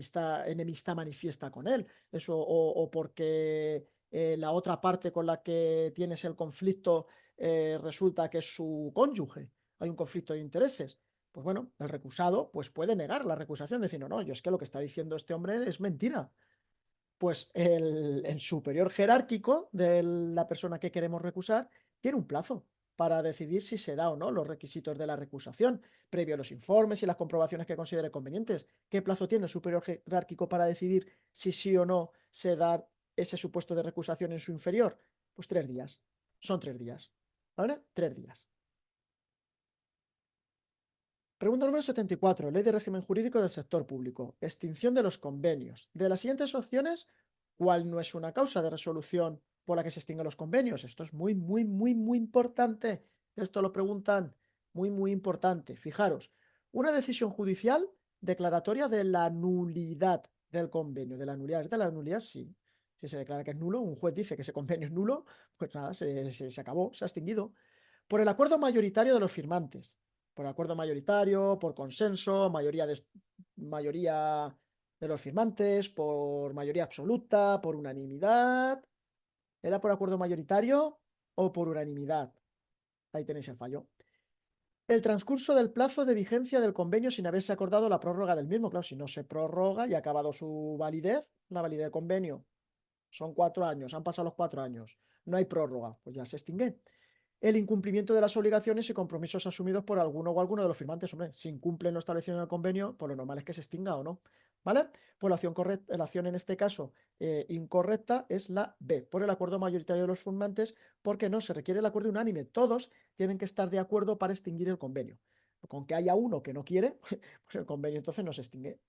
enemistad manifiesta con él, eso, o porque la otra parte con la que tienes el conflicto resulta que es su cónyuge, hay un conflicto de intereses. Pues bueno, el recusado pues puede negar la recusación, decir, no, yo es que lo que está diciendo este hombre es mentira. Pues el superior jerárquico de la persona que queremos recusar tiene un plazo para decidir si se da o no los requisitos de la recusación, previo a los informes y las comprobaciones que considere convenientes. ¿Qué plazo tiene el superior jerárquico para decidir si sí o no se da ese supuesto de recusación en su inferior? Pues 3 días. Son 3 días. ¿Vale? 3 días. Pregunta número 74. Ley de régimen jurídico del sector público. Extinción de los convenios. De las siguientes opciones, ¿cuál no es una causa de resolución por la que se extinguen los convenios? Esto es muy, muy, muy, muy importante. Esto lo preguntan muy, muy importante. Fijaros, una decisión judicial declaratoria de la nulidad del convenio. De la nulidad. ¿Es de la nulidad? Sí. Si se declara que es nulo, un juez dice que ese convenio es nulo, pues nada, se acabó, se ha extinguido. Por el acuerdo mayoritario de los firmantes, por acuerdo mayoritario, por consenso, mayoría de los firmantes, por mayoría absoluta, por unanimidad. ¿Era por acuerdo mayoritario o por unanimidad? Ahí tenéis el fallo. El transcurso del plazo de vigencia del convenio sin haberse acordado la prórroga del mismo. Claro, si no se prorroga y ha acabado su validez, la validez del convenio, son 4 años, han pasado los 4 años, no hay prórroga, pues ya se extingue. El incumplimiento de las obligaciones y compromisos asumidos por alguno o alguno de los firmantes. Hombre, si incumplen lo establecido en el convenio, pues lo normal es que se extinga o no. ¿Vale? Pues la acción correcta, la acción en este caso incorrecta es la B, por el acuerdo mayoritario de los firmantes, porque no se requiere el acuerdo unánime. Todos tienen que estar de acuerdo para extinguir el convenio. Con que haya uno que no quiere, pues el convenio entonces no se extingue.